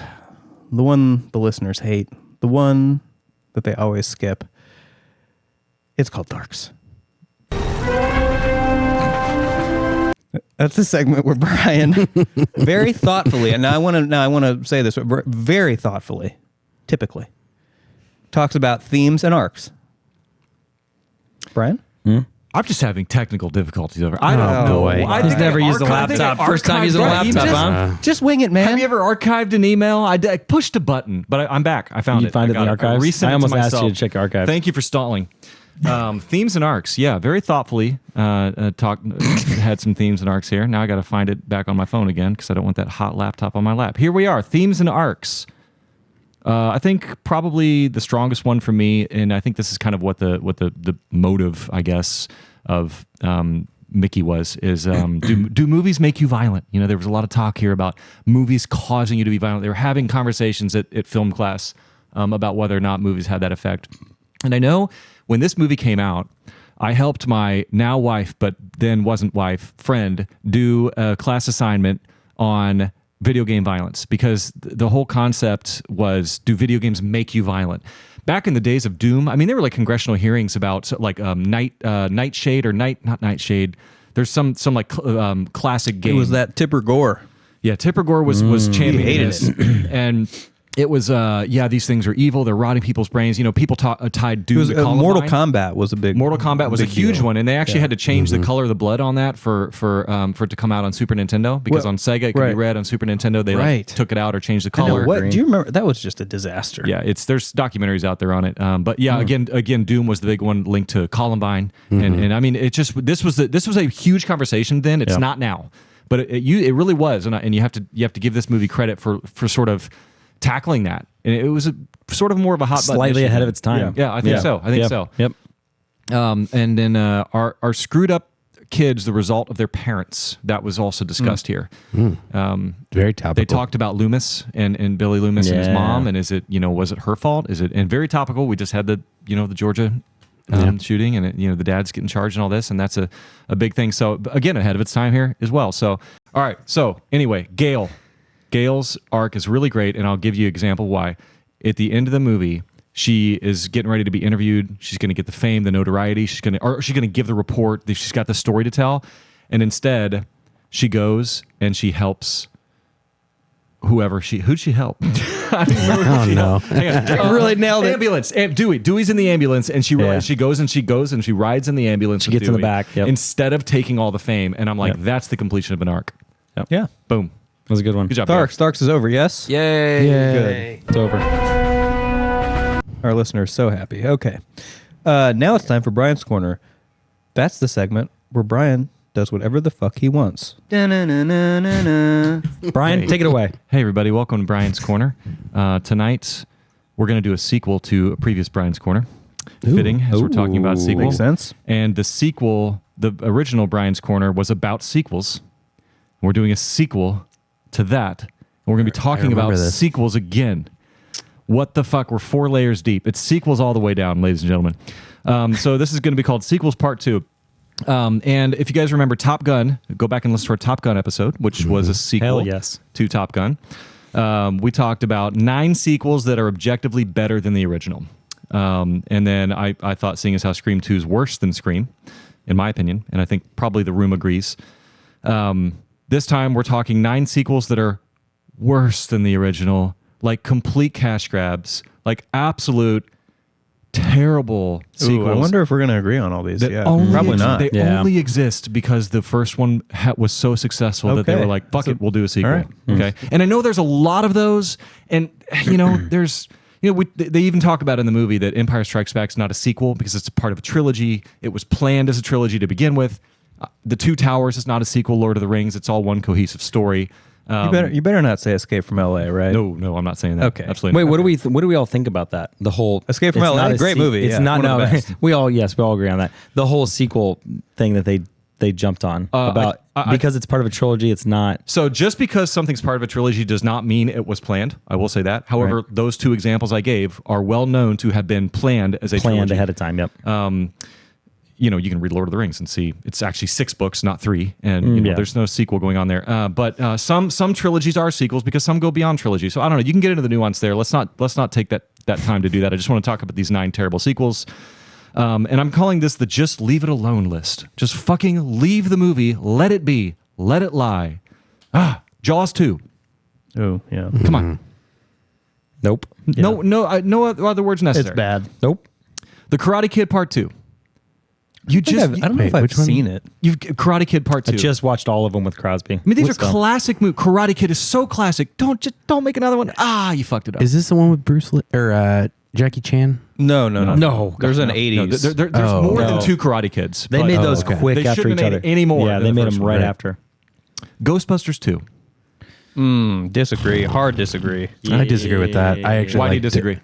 The one the listeners hate. The one that they always skip. It's called Darks. That's the segment where Brian very thoughtfully, and I want to say this, very thoughtfully, typically, talks about themes and arcs. Brian? I'm just having technical difficulties over. I don't know. boy. He's never used a laptop. First time using a laptop, huh? Just wing it, man. Have you ever archived an email? I pushed a button, but I'm back. I found You it. find I it in got the archives? resent I it almost to asked you myself. to check archives. Thank you for stalling. Themes and arcs. Yeah, very thoughtfully had some themes and arcs here. Now I got to find it back on my phone again because I don't want that hot laptop on my lap. Here we are. Themes and arcs. I think probably the strongest one for me, and I think this is kind of what the motive, I guess, of Mickey was, is do movies make you violent? There was a lot of talk here about movies causing you to be violent. They were having conversations at film class about whether or not movies had that effect. And I know when this movie came out, I helped my now wife, but then wasn't wife, friend, do a class assignment on video game violence, because the whole concept was, do video games make you violent? Back in the days of Doom, I mean, there were like congressional hearings about like Nightshade or not Nightshade. There's some like classic game. It was that Tipper Gore. Yeah, Tipper Gore was championing this, and it was these things are evil. They're rotting people's brains. People tied Doom to Columbine. Mortal Kombat was a big. Mortal Kombat was a huge deal. one, and they actually had to change the color of the blood on that for it to come out on Super Nintendo, because on Sega it could be red, on Super Nintendo they took it out or changed the color. Do you remember that was just a disaster? Yeah, there's documentaries out there on it. But yeah, again, Doom was the big one linked to Columbine, and I mean, this was a huge conversation then. It's not now, but it really was, and you have to give this movie credit for sort of tackling that, and it was sort of more of a hot button slightly issue. ahead of its time. Yeah, I think so. Yep. And then our screwed up kids, the result of their parents, that was also discussed here. Very topical. They talked about Loomis and Billy Loomis and his mom, and was it her fault? And very topical. We just had the Georgia shooting, and the dad's getting charged and all this, and that's a big thing. So again, ahead of its time here as well. So all right. So anyway, Gail's arc is really great, and I'll give you an example why. At the end of the movie, she is getting ready to be interviewed. She's going to get the fame, the notoriety. She's going to give the report. She's got the story to tell, and instead, she goes and she helps who'd she help? I don't remember who she helped. Hang on. Really nailed it. Ambulance. Dewey's in the ambulance, and she goes and she rides in the ambulance. She gets in the back. Yep. Instead of taking all the fame, and I'm like, that's the completion of an arc. Yep. Yeah. Boom. That was a good one. Good job. Starks is over. Yes. Yay. Good. It's over. Our listeners are so happy. Okay. Now it's time for Brian's Corner. That's the segment where Brian does whatever the fuck he wants. Brian, take it away. Hey, everybody. Welcome to Brian's Corner. Tonight, we're going to do a sequel to a previous Brian's Corner. Fitting, as we're talking about sequels. Makes sense. And the sequel, the original Brian's Corner, was about sequels. We're doing a sequel to that. And we're going to be talking about sequels again. What the fuck? We're 4 layers deep. It's sequels all the way down, ladies and gentlemen. So this is going to be called Sequels Part 2. And if you guys remember Top Gun, go back and listen to our Top Gun episode, which was a sequel to Top Gun. We talked about 9 sequels that are objectively better than the original. And then I thought, seeing as how Scream 2 is worse than Scream, in my opinion, and I think probably the room agrees, this time we're talking 9 sequels that are worse than the original, like complete cash grabs, like absolute terrible sequels. I wonder if we're going to agree on all these. Probably not. They only exist because the first one was so successful that they were like, fuck it, we'll do a sequel. Right. Okay. And I know there's a lot of those, and there's they even talk about in the movie that Empire Strikes Back is not a sequel because it's a part of a trilogy. It was planned as a trilogy to begin with. The Two Towers is not a sequel. Lord of the Rings, it's all one cohesive story. You better not say Escape from L.A., right? No, I'm not saying that. Okay. Absolutely. Wait, what do we all think about that? The whole Escape from L.A., great movie. It's not one of the best. we all agree on that. The whole sequel thing that they jumped on about because it's part of a trilogy. It's not. So just because something's part of a trilogy does not mean it was planned. I will say that. However, those 2 examples I gave are well known to have been planned as a trilogy. Ahead of time. Yep. You can read Lord of the Rings and see it's actually 6 books, not 3, and there's no sequel going on there. But some trilogies are sequels because some go beyond trilogy. So I don't know. You can get into the nuance there. Let's not take that time to do that. I just want to talk about these 9 terrible sequels. And I'm calling this the just leave it alone list. Just fucking leave the movie. Let it be. Let it lie. Jaws 2. Oh, yeah. Come on. Nope. Yeah. No other words necessary. It's bad. Nope. The Karate Kid Part 2. I don't know if I've seen it. You've Karate Kid Part 2. I just watched all of them with Crosby. I mean, these are classic movies. Karate Kid is so classic. Don't make another one. You fucked it up. Is this the one with Bruce or Jackie Chan? No. There's an 80s. There's more than 2 Karate Kids. They made those quick they after each other. Any more? Yeah, they made them right after. Ghostbusters 2. Disagree. Hard disagree. Yeah. I disagree with that. I actually. Why do you disagree?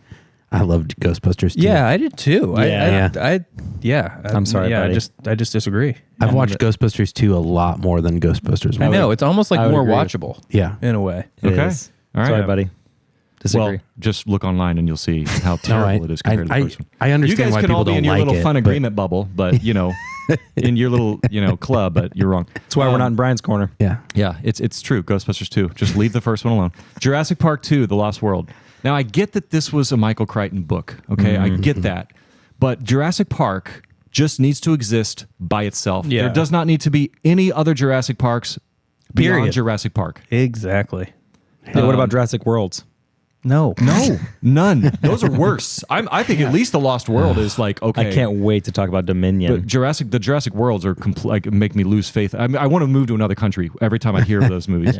I loved Ghostbusters too. Yeah, I did too. Yeah. I'm sorry, Yeah, buddy. I just disagree. I've watched Ghostbusters 2 a lot more than Ghostbusters 1. I know. It's almost like more watchable. Yeah. In a way. It Okay. is. All right. Sorry, buddy. Disagree. Well, just look online and you'll see how terrible it is compared to the first one. I understand why people don't like it. You guys can all be in your little fun agreement bubble, but in your little club, but you're wrong. That's why we're not in Brian's corner. Yeah. Yeah, it's true. Ghostbusters 2. Just leave the first one alone. Jurassic Park 2, The Lost World. Now, I get that this was a Michael Crichton book. Okay, I get that. But Jurassic Park just needs to exist by itself. Yeah. There does not need to be any other Jurassic Parks beyond Period. Jurassic Park. Exactly. Hey, what about Jurassic Worlds? No. None. Those are worse. I think at least The Lost World is like, okay. I can't wait to talk about Dominion. But the Jurassic Worlds are like make me lose faith. I mean, I want to move to another country every time I hear of those movies.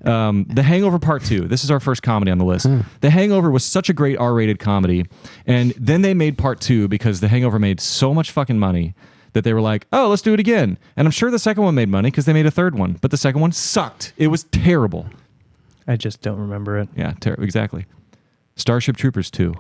The Hangover Part 2. This is our first comedy on the list. The Hangover was such a great R-rated comedy, and then they made Part 2 because The Hangover made so much fucking money that they were like, oh, let's do it again. And I'm sure the second one made money because they made a third one, but the second one sucked. It was terrible. I just don't remember it. Yeah, exactly. Starship Troopers 2.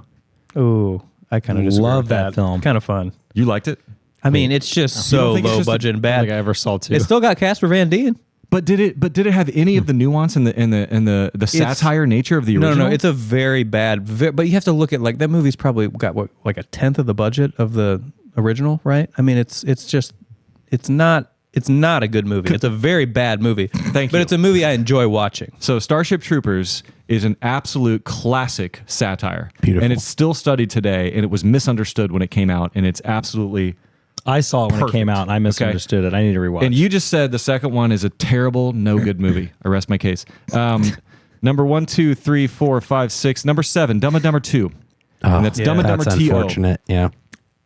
Ooh, I kind of just love that film. Kind of fun. You liked it? I mean, it's just so low budget and bad. I don't think I ever saw 2. It still got Casper Van Dien. But did it have any of the nuance and the satire nature of the original? No. It's a very bad. But you have to look at like that movie's probably got like a tenth of the budget of the original, right? I mean, it's not a good movie. It's a very bad movie. Thank you. But it's a movie I enjoy watching. So Starship Troopers is an absolute classic satire. Beautiful. And it's still studied today, and it was misunderstood when it came out, and it's absolutely... I saw it when it came out, and I misunderstood it. I need to rewatch. And you just said the second one is a terrible, no good movie. I rest my case. Number 1, 2, 3, 4, 5, 6. Number 7, Dumb and Dumber 2. And that's Dumb and Dumber That's T.O. unfortunate, yeah.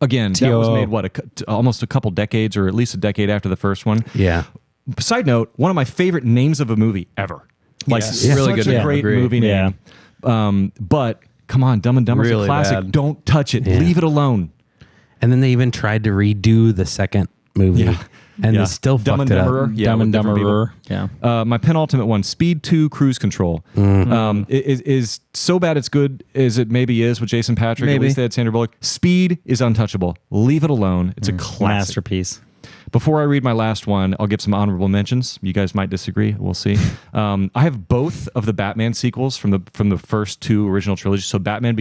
Again, that was made, almost a couple decades, or at least a decade after the first one. Yeah. Side note, one of my favorite names of a movie ever. Like, really such good. a great movie name. But, come on, Dumb and Dumber's Really a classic. bad. Don't touch it. Yeah. Leave it alone. And then they even tried to redo the second movie. And they still Dumb fucked and it up. Dumberer. Yeah, Dumb and with different Dumberer. people. Yeah. My penultimate one, Speed 2 Cruise Control. Is so bad it's good as it maybe is with Jason Patrick. At least they had Sandra Bullock. Speed is untouchable. Leave it alone. It's a classic. Masterpiece. Before I read my last one, I'll give some honorable mentions. You guys might disagree. We'll see. I have both of the Batman sequels from the first 2 original trilogies. So Batman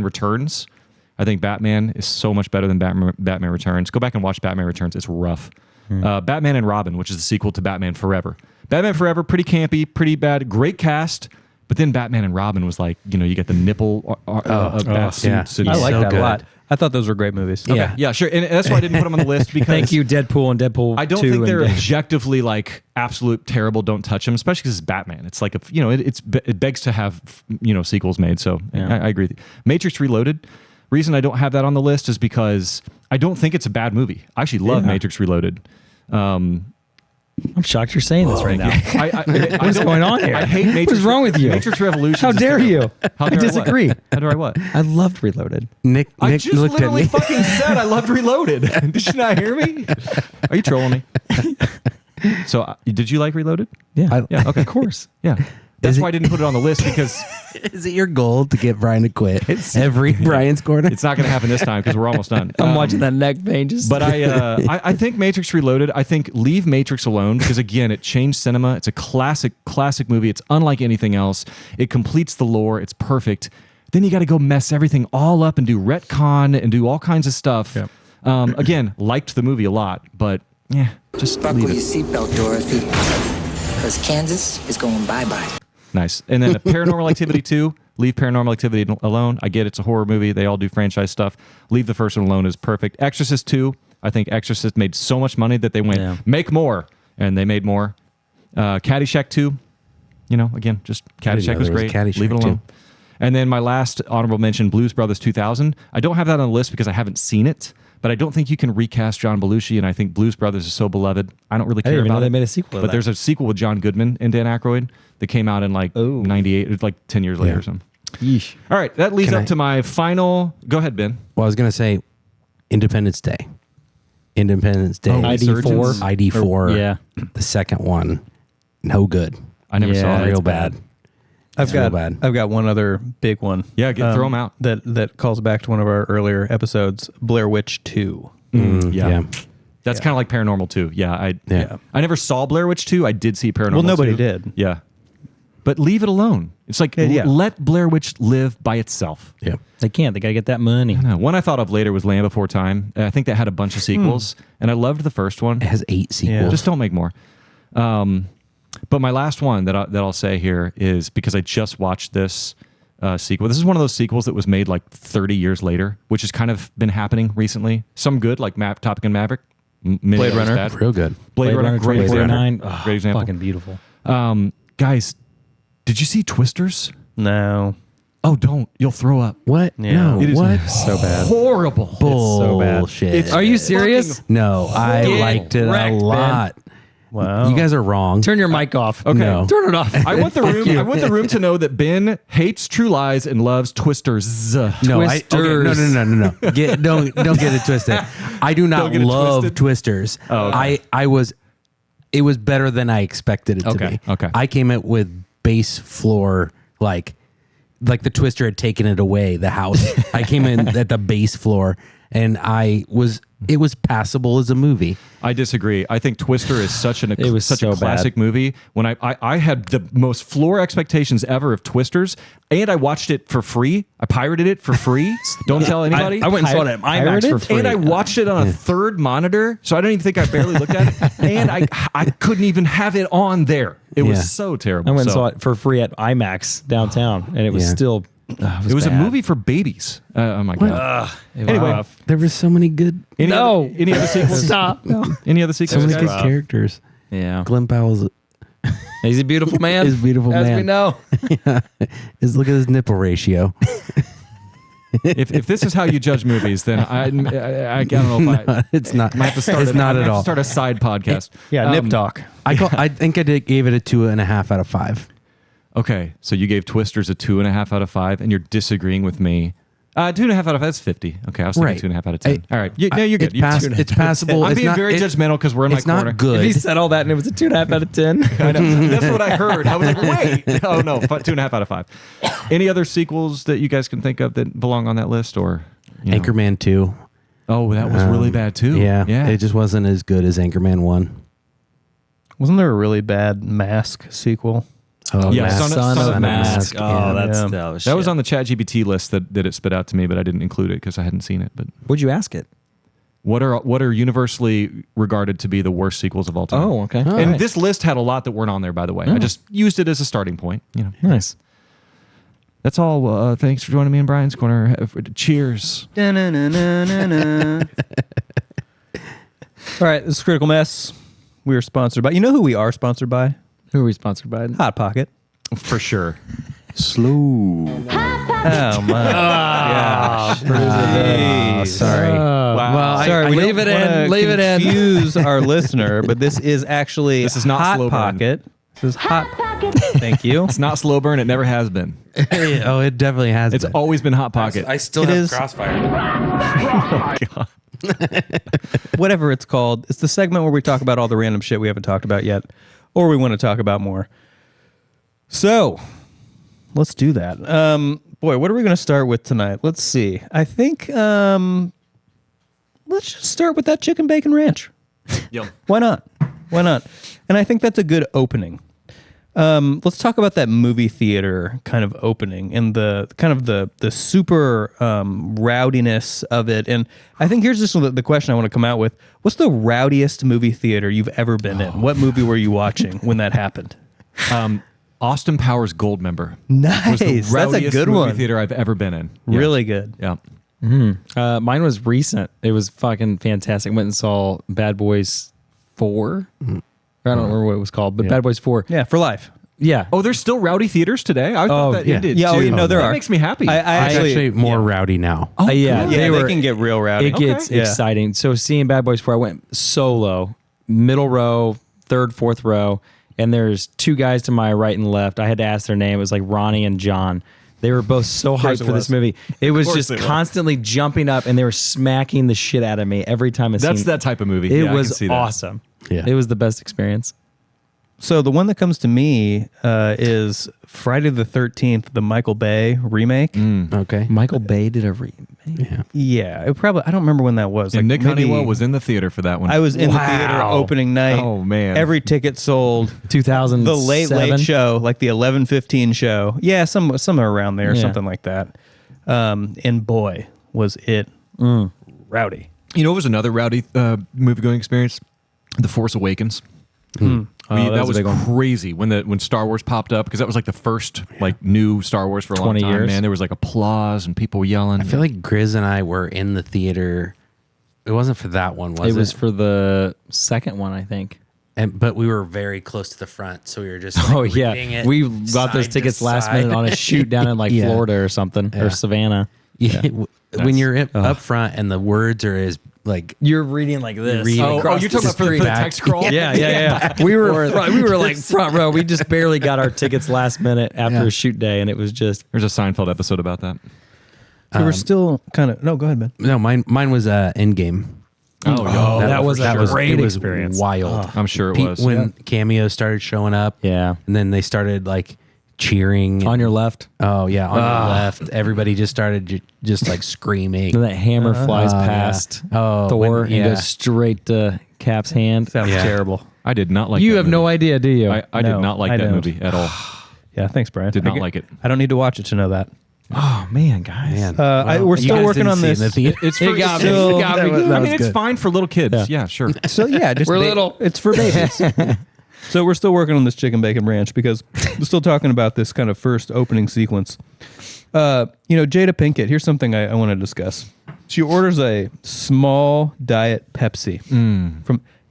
Returns. I think Batman is so much better than Batman Returns. Go back and watch Batman Returns. It's rough. Batman and Robin, which is the sequel to Batman Forever. Batman Forever, pretty campy, pretty bad, great cast. But then Batman and Robin was like, you get the nipple bat suits. I like so that good. a lot. I thought those were great movies. Okay. Yeah, sure. And that's why I didn't put them on the list because Thank you, Deadpool and Deadpool 2. I don't think they're objectively like absolute terrible. Don't touch them, especially because it's Batman. It's like it begs to have sequels made. So I agree with you. Matrix Reloaded. Reason I don't have that on the list is because I don't think it's a bad movie. I actually love Matrix Reloaded. I'm shocked you're saying this right now. What's going on here? I hate Matrix. What's wrong with you? Matrix Revolution. How dare you? I disagree. How do I what? I loved Reloaded. Nick I just looked at literally me. fucking said I loved Reloaded. Did you not hear me? Are you trolling me? So, did you like Reloaded? Yeah. Yeah. Okay. Of course. Yeah. That's why I didn't put it on the list because Is it your goal to get Brian to quit every Brian's Corner? it's not going to happen this time because we're almost done. I'm watching that neck vein just. But I think Matrix Reloaded, I think leave Matrix alone because, again, it changed cinema. It's a classic movie. It's unlike anything else. It completes the lore. It's perfect. Then you got to go mess everything all up and do retcon and do all kinds of stuff. Yep. Again, liked the movie a lot, but just Buckle leave your it. seatbelt, Dorothy, because Kansas is going bye-bye. Nice. And then Paranormal Activity 2, leave Paranormal Activity alone. I get it's a horror movie. They all do franchise stuff. Leave the first one alone is perfect. Exorcist 2, I think Exorcist made so much money that they went, make more. And they made more. Caddyshack 2, again, just Caddyshack was great. Leave it alone. Too. And then my last honorable mention, Blues Brothers 2000. I don't have that on the list because I haven't seen it, but I don't think you can recast John Belushi, and I think Blues Brothers is so beloved. I don't really care didn't even about know it. they made a sequel to But that. there's a sequel with John Goodman and Dan Aykroyd that came out in like 98, it's like 10 years later or something. Yeesh. All right, that leads up to my final. Go ahead, Ben. Well, I was going to say Independence Day. Independence Day. ID4. ID4. Yeah. The second one. No good. I never saw it. Real bad. I've got one other big one. Yeah, throw them out. That calls back to one of our earlier episodes, Blair Witch 2. Yeah. That's kind of like Paranormal 2. Yeah, I never saw Blair Witch 2. I did see Paranormal 2. Well, nobody did. Yeah. But leave it alone. It's like, let Blair Witch live by itself. Yeah. They can't. They got to get that money. I know. One I thought of later was Land Before Time. I think that had a bunch of sequels, and I loved the first one. It has 8 sequels. Yeah. Just don't make more. But my last one that I'll say here is because I just watched this sequel. This is one of those sequels that was made like 30 years later, which has kind of been happening recently. Some good, like Top Gun Maverick. Blade Runner. Bad. Real good. Blade Runner, great example. 2049. Great example. Fucking beautiful. Guys, did you see Twisters? No. Oh, don't. You'll throw up. What? Yeah. No. It is what? So bad. Horrible. Bullshit. Are you serious? No, I liked it wrecked, a lot. Wow. You guys are wrong. Turn your mic off. Okay. No. Turn it off. I want the room. I want the room to know that Ben hates True Lies and loves Twisters. No, no. Don't get it twisted. I do not get it love twisted. Twisters. Oh, okay. It was better than I expected it to Okay, be. okay. I came in with base floor like the Twister had taken it away, the house. I came in at the base floor and it was passable as a movie. I disagree. I think Twister is such It was such so a classic bad. movie. When I had the most floor expectations ever of Twisters, and I watched it for free. I pirated it for free. Don't tell anybody. I went and saw it at IMAX Pirated? for free. And I watched it on a third monitor, so I don't even think I barely looked at it. And I couldn't even have it on there. It Yeah. was so terrible. I went and So, saw it for free at IMAX downtown, and it was Yeah. still. It was a bad. movie for babies. Oh my god. Anyway, There were so many good any other sequels? Stop. No. Any other so sequels? many good guys? characters. Yeah. Glenn Powell's He's a beautiful man. He's a beautiful As man. we know. look at his nipple ratio. If this is how you judge movies, then I don't know if I. It's not. Might have to start It's not at all. Start a side podcast. Yeah, Nip Talk. I think I gave it a 2.5 out of 5. Okay, so you gave Twisters a 2.5 out of 5, and you're disagreeing with me. 2.5 out of 5 is 50. Okay, I was thinking Right. 2.5 out of 10. All right, no, you're good. It's passable. I'm It's being not- very judgmental because we're in my It's not corner. good. If he said all that and it was a 2.5 out of 10. I know. That's what I heard. I was like, wait. Oh no, 2.5 out of 5. Any other sequels that you guys can think of that belong on that list, or you know? Anchorman 2. Oh, that was really bad too. Yeah. yeah. It just wasn't as good as Anchorman 1. Wasn't there a really bad Mask sequel? Oh, Yeah, Mask. Son of Mask. Yeah. Oh, that's Yeah. that was on the ChatGPT list that it spit out to me, but I didn't include it because I hadn't seen it. But Would you ask it? what are universally regarded to be be sequels of all time? Oh, okay. And this list had a lot that weren't on there, by the way. I just used it as a starting point. You know, Nice. that's all. Thanks for joining me in Brian's Corner. Cheers. All right, this is Critical Mess. We are sponsored by. You know who we are sponsored by? Who are we sponsored by? Hot Pocket. For sure. Slew. Oh my gosh! Sorry. Wow. Sorry, we leave don't it in, wanna leave it in. confuse our listener, but this is actually not Hot slow burn. Pocket. This is Hot Pocket. Thank you. It's not slow burn. It never has been. Oh, it definitely has It's been. always been Hot Pocket. I still It have is- Crossfire. Whatever it's called. It's the segment where we talk about all the random shit we haven't talked about yet, or we want to talk about more. So, let's do that. Boy, what are we going to start with tonight? Let's see. I think let's just start with that chicken bacon ranch. Yep. Why not? Why not? And I think that's a good opening. Let's talk about that movie theater kind of opening and the kind of the super rowdiness of it. And I think here's just the question I want to come out with. What's the rowdiest movie theater you've ever been in? What movie were you watching when that happened? Austin Powers Goldmember. Nice. Was the That's a rowdiest good movie one. theater I've ever been in. Yeah. Really good. Yeah. Mine was recent. It was fucking fantastic. Went and saw Bad Boys 4. I don't remember what it was called, but Bad Boys 4. Yeah, for life. Yeah. Oh, there's still rowdy theaters today? I thought that yeah. ended Yeah, too. oh, no, there that are. makes me happy. I It's actually, actually more rowdy now. Yeah, they can get real rowdy. It gets Yeah. exciting. So seeing Bad Boys 4, I went solo, middle row, third, fourth row, and there's two guys to my right and left. I had to ask their name. It was like Ronnie and John. They were both so hyped it for was. this movie. It was course just it was. constantly jumping up, and they were smacking the shit out of me every time. That's that type of movie. It Yeah, I can was see that. awesome. Yeah. It was the best experience. So the one that comes to me is Friday the 13th, the Michael Bay remake. Okay. Michael Bay did a remake. Yeah, it probably. I don't remember when that was. And Like Nick maybe- Honeywell was in the theater for that one. I was in the theater opening night. Oh, man. Every ticket sold. 2007. The late show, like the 11:15 show. Yeah, somewhere around there, Yeah. something like that. And boy, was it rowdy. You know, it was another rowdy movie-going experience. The Force Awakens. that That was a was big one. crazy when Star Wars popped up, because that was like the first like new Star Wars for a long 20 time. years. Man, there was like applause and people yelling. I feel like Gris and I were in the theater. It wasn't for that one, was it? It was for the second one, I think. but we were very close to the front, so we were just reading it we got those side tickets to last side. minute on a shoot down in like Florida or something or Savannah. When you're up front and the words are as like you're reading like this. You're talking about for the text scroll? Yeah. We were like front row. We just barely got our tickets last minute after a shoot day, and it was just. There's a Seinfeld episode about that. We were still kind of. No, go ahead, Ben. No, mine was Endgame. That was a great it was experience. Wild. I'm sure it was. When cameos started showing up. Yeah. And then they started like cheering. On your left. Oh, yeah. On your left. Everybody just started just like screaming. And that hammer flies past Thor and goes straight to Cap's hand. Sounds terrible. I did not like You that have movie. no idea, do you? I did not like that movie at all. Yeah, thanks, Brian. Did not like it. I don't need to watch it to know that. Oh, man, guys. Man. We're still working on this. It's for, got it's- me. I mean, it's fine for little kids. Yeah, sure. So yeah, just We're little. It's for babies. So we're still working on this chicken bacon ranch because we're still talking about this kind of first opening sequence. Jada Pinkett. Here's something I want to discuss. She orders a small diet Pepsi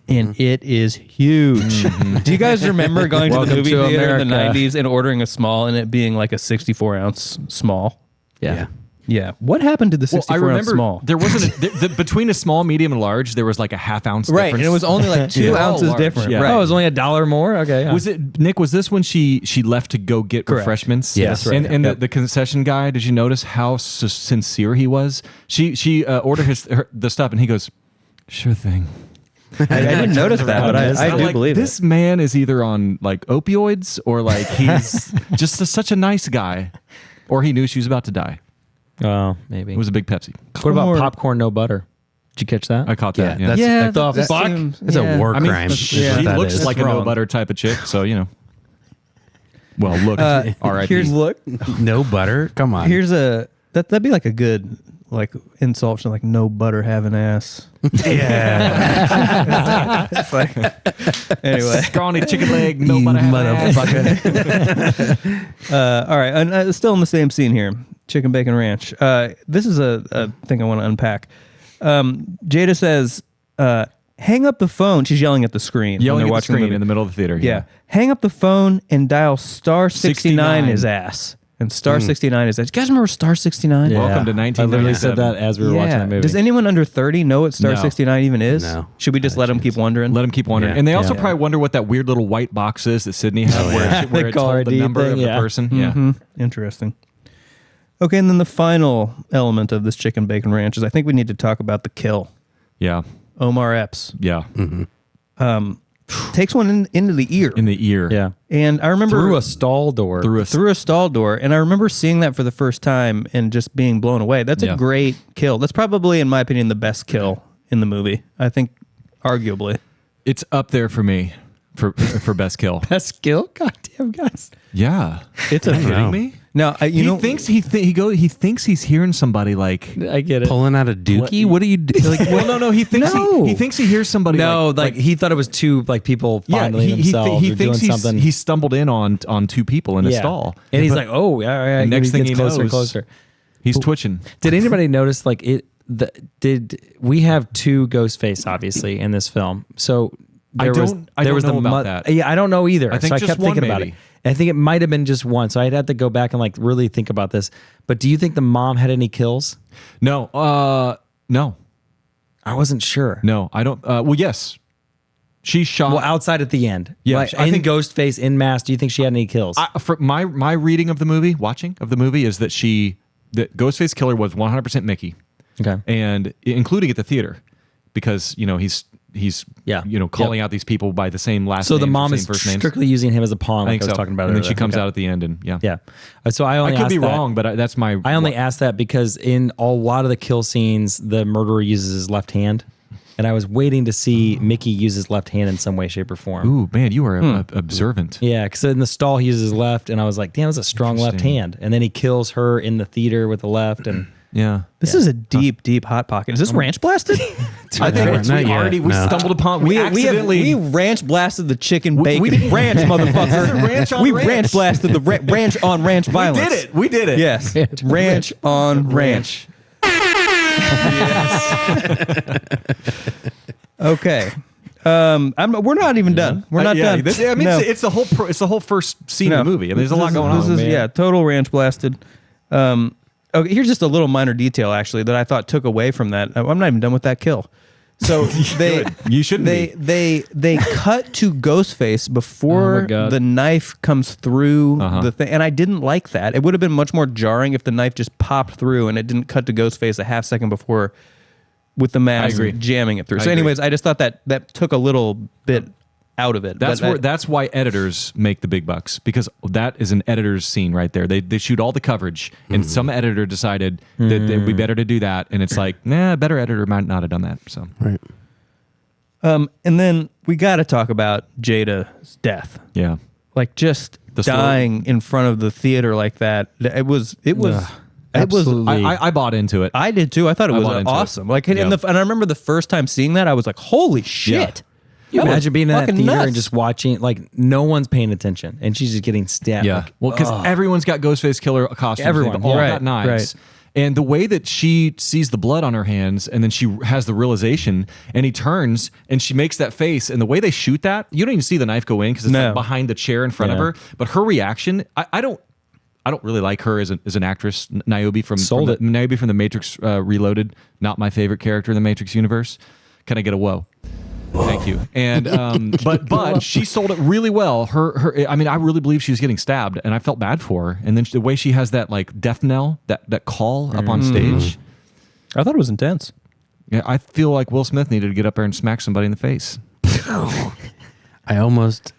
and it is huge. Do you guys remember going to the movie theater in the 90s and ordering a small and it being like a 64-ounce small? Yeah. Yeah. What happened to the 64-ounce I remember small? there wasn't between a small, medium, and large. There was like a half-ounce Right, difference. and it was only like 2 ounces different. Yeah. Right. Oh, it was only $1 more? Okay. Yeah. Was it Nick? Was this when she left to go get refreshments? Yes. That's right. And the concession guy, did you notice how sincere he was? She ordered the stuff, and he goes, "Sure thing." I didn't notice that, but I do believe this man is either on like opioids or like he's just such a nice guy, or he knew she was about to die. Oh, maybe. It was a big Pepsi. What about popcorn, no butter? Did you catch that? I caught that. that's- Yeah, That's a war crime. she is what that looks is. like a no butter type of chick, so Well, look, R.I.P. Here's No butter? Come on. Here's that'd be like a good like insult to like no butter having ass. Yeah. It's like anyway. scrawny chicken leg, no butter, All right, and still in the same scene here, chicken bacon ranch. This is a thing I want to unpack. Jada says, "Hang up the phone." She's yelling at the screen. Yelling when at they're the watching screen in the middle of the theater. Yeah. Hang up the phone and dial star 69 his ass. And star 69 is that. Do you guys remember star 69? Welcome to I literally said 1997. that as we were watching that movie. Does anyone under 30 know what star No. 69 even is? No. Should we just let them keep wondering? Let them keep wondering. Yeah. And they also Yeah. probably wonder what that weird little white box is that Sydney had where it caller told the ID number thing, of the yeah. person. Yeah. Interesting. Okay, and then the final element of this chicken bacon ranch is I think we need to talk about the kill. Yeah. Omar Epps Yeah. takes one into the ear. In the ear. Yeah. And I remember Through a stall door. through a stall door, and I remember seeing that for the first time and just being blown away. That's a great kill. That's probably, in my opinion, the best kill in the movie. I think, arguably. It's up there for me for best kill. Best kill? Goddamn, guys. Yeah. It's a Kidding me? Now, He thinks he's hearing somebody like I get it. Pulling out a dookie? What are you doing? like well no he thinks he thinks he hears somebody No, like he thought it was two like people fondling themselves he or thinks doing something. he stumbled in on two people in a stall. And he's But like, oh, yeah. the next he thing gets he closer and knows, closer. he's twitching. Did anybody notice like did we have two Ghostface obviously in this film? So I don't know about that. Yeah, I don't know either. I think so I just kept one, thinking about maybe. it. And I think it might have been just one. So I'd have to go back and like really think about this. But do you think the mom had any kills? No. No. I wasn't sure. No, I don't well yes. She shot Well, outside at the end. Yeah, Like, I in think- Ghostface in mask, do you think she had any kills? for my reading of the movie, watching of the movie is that that Ghostface Killer was 100% Mickey. Okay. And including at the theater because, he's calling out these people by the same last So names the or mom same is first names. strictly using him as a pawn, like I was talking about and then earlier. she comes Okay. out at the end and Yeah. So I only I could be asked that- wrong, but that's my I only asked that because in a lot of the kill scenes, the murderer uses his left hand. And I was waiting to see Mickey use his left hand in some way, shape, or form. Ooh, man, you are observant. Yeah, because in the stall he uses his left, and I was like, damn, that's a strong left Interesting. hand. And then he kills her in the theater with the left. And Yeah. This is a deep hot pocket. Is this ranch blasted? I think Not yet, no. stumbled upon we accidentally ranch blasted the chicken bacon we didn't- ranch, motherfucker. This is ranch on we ranch. blasted the ranch on ranch violence. We did it. Yes, ranch on ranch. Okay. We're not even done. We're not done. No. It's the whole first scene of the movie. I mean, there's a lot going on. This is total ranch blasted. Okay, here's just a little minor detail actually that I thought took away from that. I'm not even done with that kill. So you shouldn't they cut to Ghostface before the knife comes through the thing, and I didn't like that. It would have been much more jarring if the knife just popped through and it didn't cut to Ghostface a half second before with the mask jamming it through. So anyways, I just thought that took a little bit out of it. That's why editors make the big bucks, because that is an editor's scene right there. They shoot all the coverage, and some editor decided that it would be better to do that, and it's like, a better editor might not have done that. So right. And then we got to talk about Jada's death. Yeah, like just dying in front of the theater like that. It was. Absolutely. I bought into it. I did too. I thought it was awesome. Like, and I remember the first time seeing that, I was like, "Holy shit!" You imagine being in that theater nuts. and just watching, like, no one's paying attention, and she's just getting stabbed. Yeah, like, well, because everyone's got Ghostface Killer costumes. Everyone, they've all right, got knives. right. And the way that she sees the blood on her hands, and then she has the realization, and he turns, and she makes that face, and the way they shoot that, you don't even see the knife go in because it's like behind the chair in front of her. But her reaction, I don't really like her as an actress. Niobe from the Matrix Reloaded, not my favorite character in the Matrix universe. Can I get a whoa? Thank you. And but she sold it really well. I mean, I really believe she was getting stabbed, and I felt bad for her. And then the way she has that like death knell, that call up on stage, I thought it was intense. Yeah, I feel like Will Smith needed to get up there and smack somebody in the face. I almost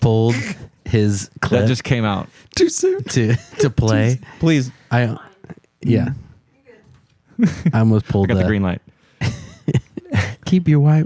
pulled his clip. That just came out too soon to play. Please, I almost pulled. I got the green light. Keep my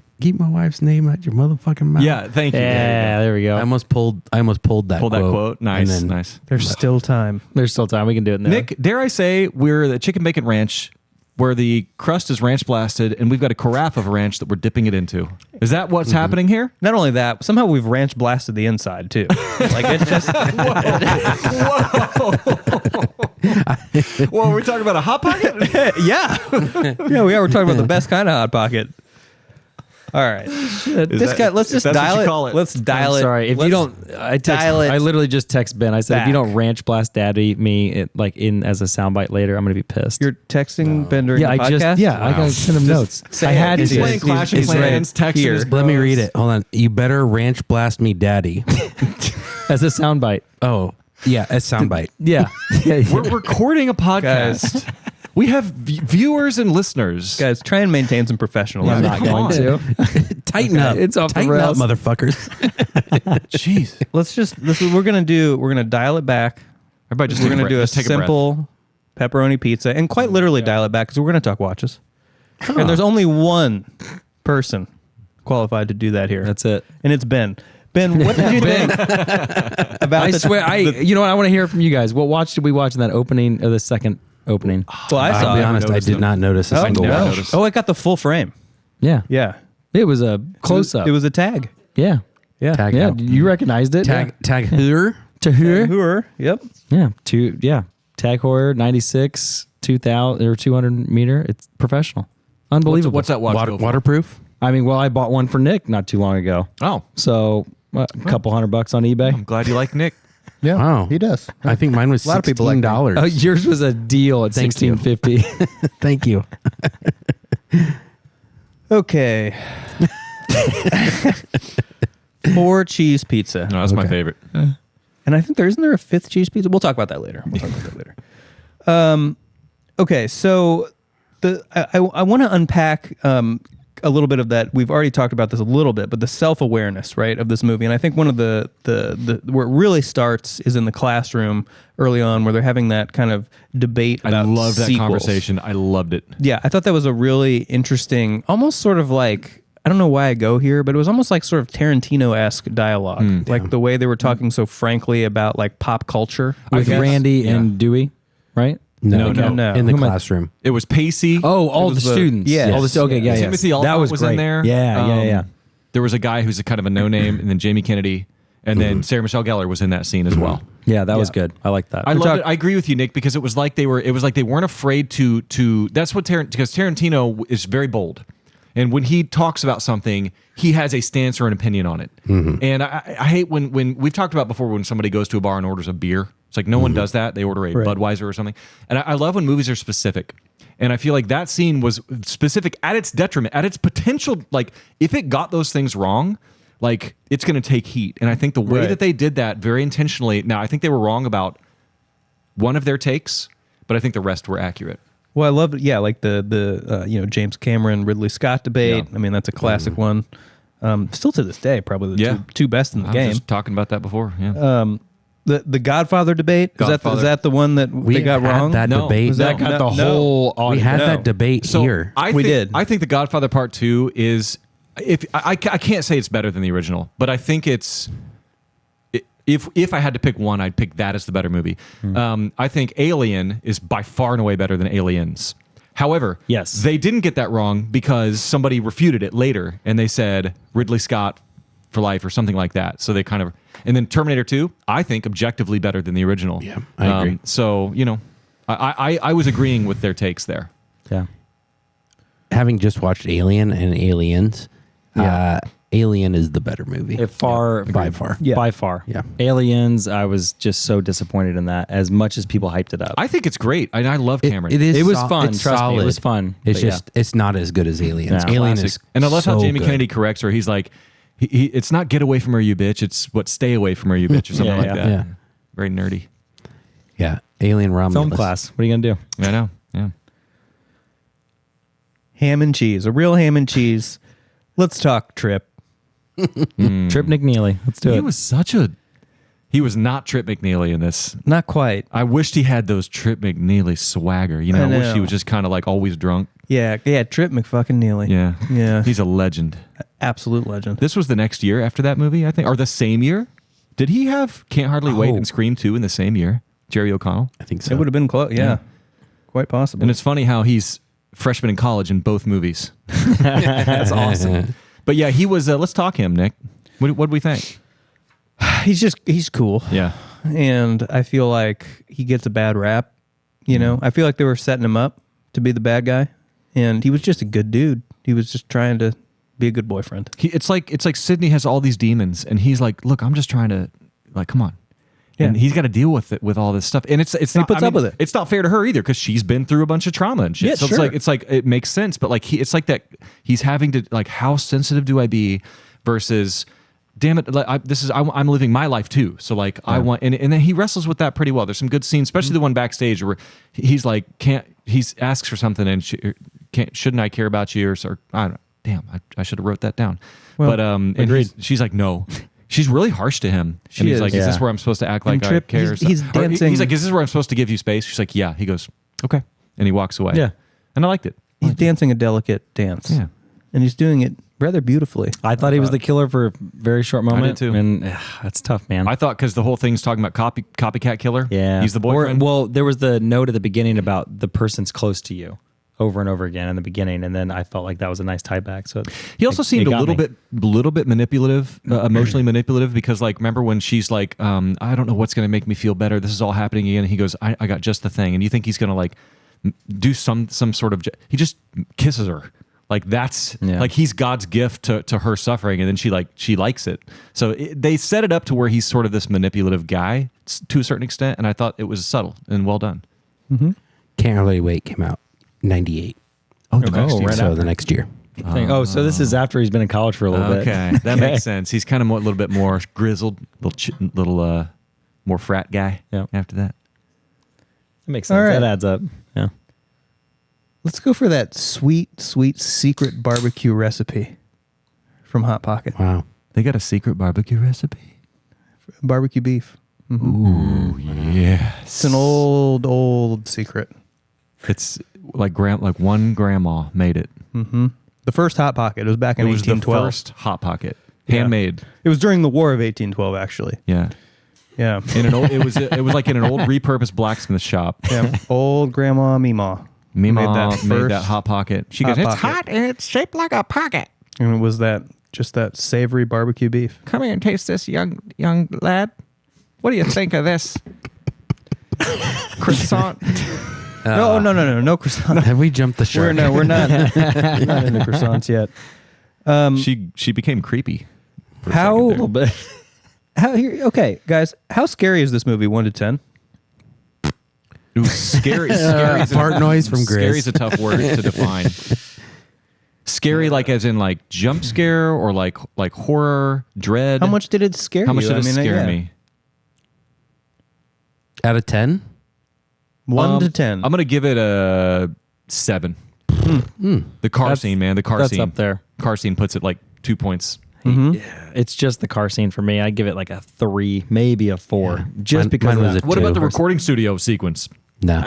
wife's name out your motherfucking mouth. Yeah, thank you. Yeah, there we go. I almost pulled that quote. Nice, nice. There's still time. There's still time. We can do it now. Nick, dare I say we're the Chicken Bacon Ranch where the crust is ranch blasted, and we've got a carafe of ranch that we're dipping it into. Is that what's happening here? Not only that, somehow we've ranch blasted the inside too. Like it's just. Whoa, are we talking about a Hot Pocket? Yeah, we are. We're talking about the best kind of Hot Pocket. All right, let's just dial it. Let's dial it. Sorry, if you don't, I literally just text Ben. I said, if you don't ranch blast Daddy me as a soundbite later, I'm gonna be pissed. You're texting Ben during the podcast? I gotta send him notes. I had He's playing Clash of Clans, texting his bros. Let me read it. Hold on. You better ranch blast me, Daddy. As a soundbite. Oh, yeah, a soundbite. Yeah. We're recording a podcast. We have viewers and listeners. Guys, try and maintain some professionalism. I'm not going to. Tighten up. It's off Tighten the rails. up, motherfuckers. Jeez. This is we're gonna dial it back. Everybody we're gonna do a simple pepperoni pizza, and quite literally dial it back because we're gonna talk watches. And there's only one person qualified to do that here. That's it. And it's Ben. Ben, what did you think about? You know what? I want to hear from you guys. What watch did we watch in that opening or the second opening? Well, I'll be honest, I did not notice a single one. Oh, it got the full frame. Yeah. Yeah. It was a close up. It was a tag. Yeah. Yeah. Tag Yeah. out. You recognized it. Tag her. To her. Hooer. Yep. Yeah. Tag Heuer 96 2000 or 200 meter. It's professional. Unbelievable. What's that watch? Waterproof? I mean, I bought one for Nick not too long ago. Oh. So a couple $100 on eBay. I'm glad you like Nick. Yeah. Wow. He does. I think mine was A lot of people like $16. Oh, yours was a deal at $16.50. Thank you. Okay. 4 cheese pizza. No, that's my favorite. And I think isn't there a 5th cheese pizza? We'll talk about that later. Okay, so I want to unpack a little bit of that. We've already talked about this a little bit, but the self-awareness, right, of this movie. And I think one of the where it really starts is in the classroom early on, where they're having that kind of debate about I love that sequels. conversation. I loved it. Yeah, I thought that was a really interesting, almost sort of like, I don't know why I go here, but it was almost like sort of Tarantino-esque dialogue. Like the way they were talking so frankly about like pop culture. With Randy and Dewey, right? No. In the classroom. It was Pacey. Oh, all the students. yes. All the okay, yeah. Timothy Olyphant that was was great. in there. Yeah. There was a guy who's a kind of a no-name, and then Jamie Kennedy, and then Sarah Michelle Gellar was in that scene as well. Yeah, that was good. I like that. I loved it. I agree with you, Nick, because it was like they weren't afraid to. That's what because Tarantino is very bold. And when he talks about something, he has a stance or an opinion on it. And I hate when we've talked about before when somebody goes to a bar and orders a beer. It's like no one does that. They order a Budweiser or something. And I love when movies are specific. And I feel like that scene was specific at its detriment, at its potential. Like if it got those things wrong, like it's going to take heat. And I think the way that they did that very intentionally. Now I think they were wrong about one of their takes, but I think the rest were accurate. Well, I love it. Yeah, like the James Cameron, Ridley Scott debate. I mean, that's a classic one. Still to this day, probably the two best in the game. I was just talking about that before. Yeah. The Godfather debate, is that the one that they got wrong? That debate. That got the whole audience. We had that debate here. We did. I think The Godfather Part 2 is, if I can't say it's better than the original, but I think it's, if I had to pick one, I'd pick that as the better movie. I think Alien is by far and away better than Aliens. However, they didn't get that wrong because somebody refuted it later, and they said Ridley Scott for life or something like that. So they kind of, and then Terminator 2, I think objectively better than the original. Yeah, I agree. So, I was agreeing with their takes there. Yeah. Having just watched Alien and Aliens, Alien is the better movie. By far. Yeah. By far. Yeah. Aliens, I was just so disappointed in that as much as people hyped it up. I think it's great. I love Cameron. It was fun. It's Trust solid. me, it was fun. It's just, it's not as good as Aliens. Yeah. Alien Classic. is and I love how so Jamie good. Kennedy corrects her. He's like, it's not get away from her, you bitch. It's what stay away from her, you bitch, or something like that. Yeah. Very nerdy. Yeah. Alien Romulus. Film class. What are you going to do? I know. Yeah. Ham and cheese. A real ham and cheese. Let's talk Trip. Trip McNeely. Let's do it. He was not Trip McNeely in this. Not quite. I wished he had those Trip McNeely swagger. I wish he was just kind of like always drunk. Yeah, Trip McFucking-Neely. Yeah. He's a legend. Absolute legend. This was the next year after that movie, I think, or the same year. Did he have Can't Hardly Wait and Scream 2 in the same year? Jerry O'Connell? I think so. It would have been close. Yeah. Quite possible. And it's funny how he's freshman in college in both movies. That's awesome. But yeah, he was, let's talk him, Nick. What do we think? He's cool. Yeah. And I feel like he gets a bad rap. I feel like they were setting him up to be the bad guy. And he was just a good dude. He was just trying to be a good boyfriend. It's like Sidney has all these demons, and he's like, "Look, I'm just trying to, come on." Yeah. And he's got to deal with it, with all this stuff, and it's he not. puts up with it. It's not fair to her either because she's been through a bunch of trauma and shit. Yeah, so sure. it's like it makes sense, but like it's like that he's having to like, how sensitive do I be versus, damn it, I'm living my life too. So like I want, and then he wrestles with that pretty well. There's some good scenes, especially the one backstage where he's like, he asks for something and shouldn't I care about you or I don't know. Damn, I should have wrote that down. Well, but and she's like, no. She's really harsh to him. And he's like, is this where I'm supposed to act like I care? He's dancing. He's like, is this where I'm supposed to give you space? She's like, yeah. He goes, okay. And he walks away. Yeah. And I liked it. He's dancing a delicate dance. Yeah. And he's doing it rather beautifully. I thought he was the killer for a very short moment. I did too. And that's tough, man. I thought because the whole thing's talking about copycat killer. Yeah. He's the boyfriend. Well, there was the note at the beginning about the person's close to you over and over again in the beginning, and then I felt like that was a nice tie back. So he also seemed a little bit manipulative, emotionally manipulative, because like remember when she's like, I don't know what's going to make me feel better. This is all happening again. And he goes, I got just the thing, and you think he's going to like do some sort of. He just kisses her. Like that's like he's God's gift to her suffering, and then she likes it. So they set it up to where he's sort of this manipulative guy to a certain extent, and I thought it was subtle and well done. Mm-hmm. Can't Hardly Wait came out 98. The next year. So this is after he's been in college for a little bit. Okay, that makes sense. He's kind of a little bit more grizzled, little more frat guy. Yeah. After that, makes sense. Right. That adds up. Yeah. Let's go for that sweet, sweet secret barbecue recipe from Hot Pocket. Wow. They got a secret barbecue recipe? Barbecue beef. Mm-hmm. Ooh, yes. It's an old secret. It's like one grandma made it. Mm-hmm. The first Hot Pocket. It was back in 1812. The first Hot Pocket. Handmade. It was during the War of 1812, actually. Yeah. Yeah. It was like in an old repurposed blacksmith shop. Yeah. Old Grandma Meemaw. Made that Hot Pocket. She goes, it's hot and it's shaped like a pocket. And it was that savory barbecue beef. Come here and taste this, young lad. What do you think of this croissant? No croissants. Have we jumped the shark? We're not into croissants yet. She became creepy. How? A little bit. How here? Okay, guys. How scary is this movie? 1 to 10. Ooh, scary. Fart noise from Gris. Scary is a tough word to define. Scary, like as in like jump scare or like horror, dread. How much did it scare you? How much did it scare me? Out of 10? 1 to 10. I'm gonna give it a 7. The car scene, man. The car scene. That's up there. Car scene puts it like 2 points. Yeah, it's just the car scene for me. I give it like a 3, maybe a 4, just because mine of was that. a What 2. about the recording studio sequence? No.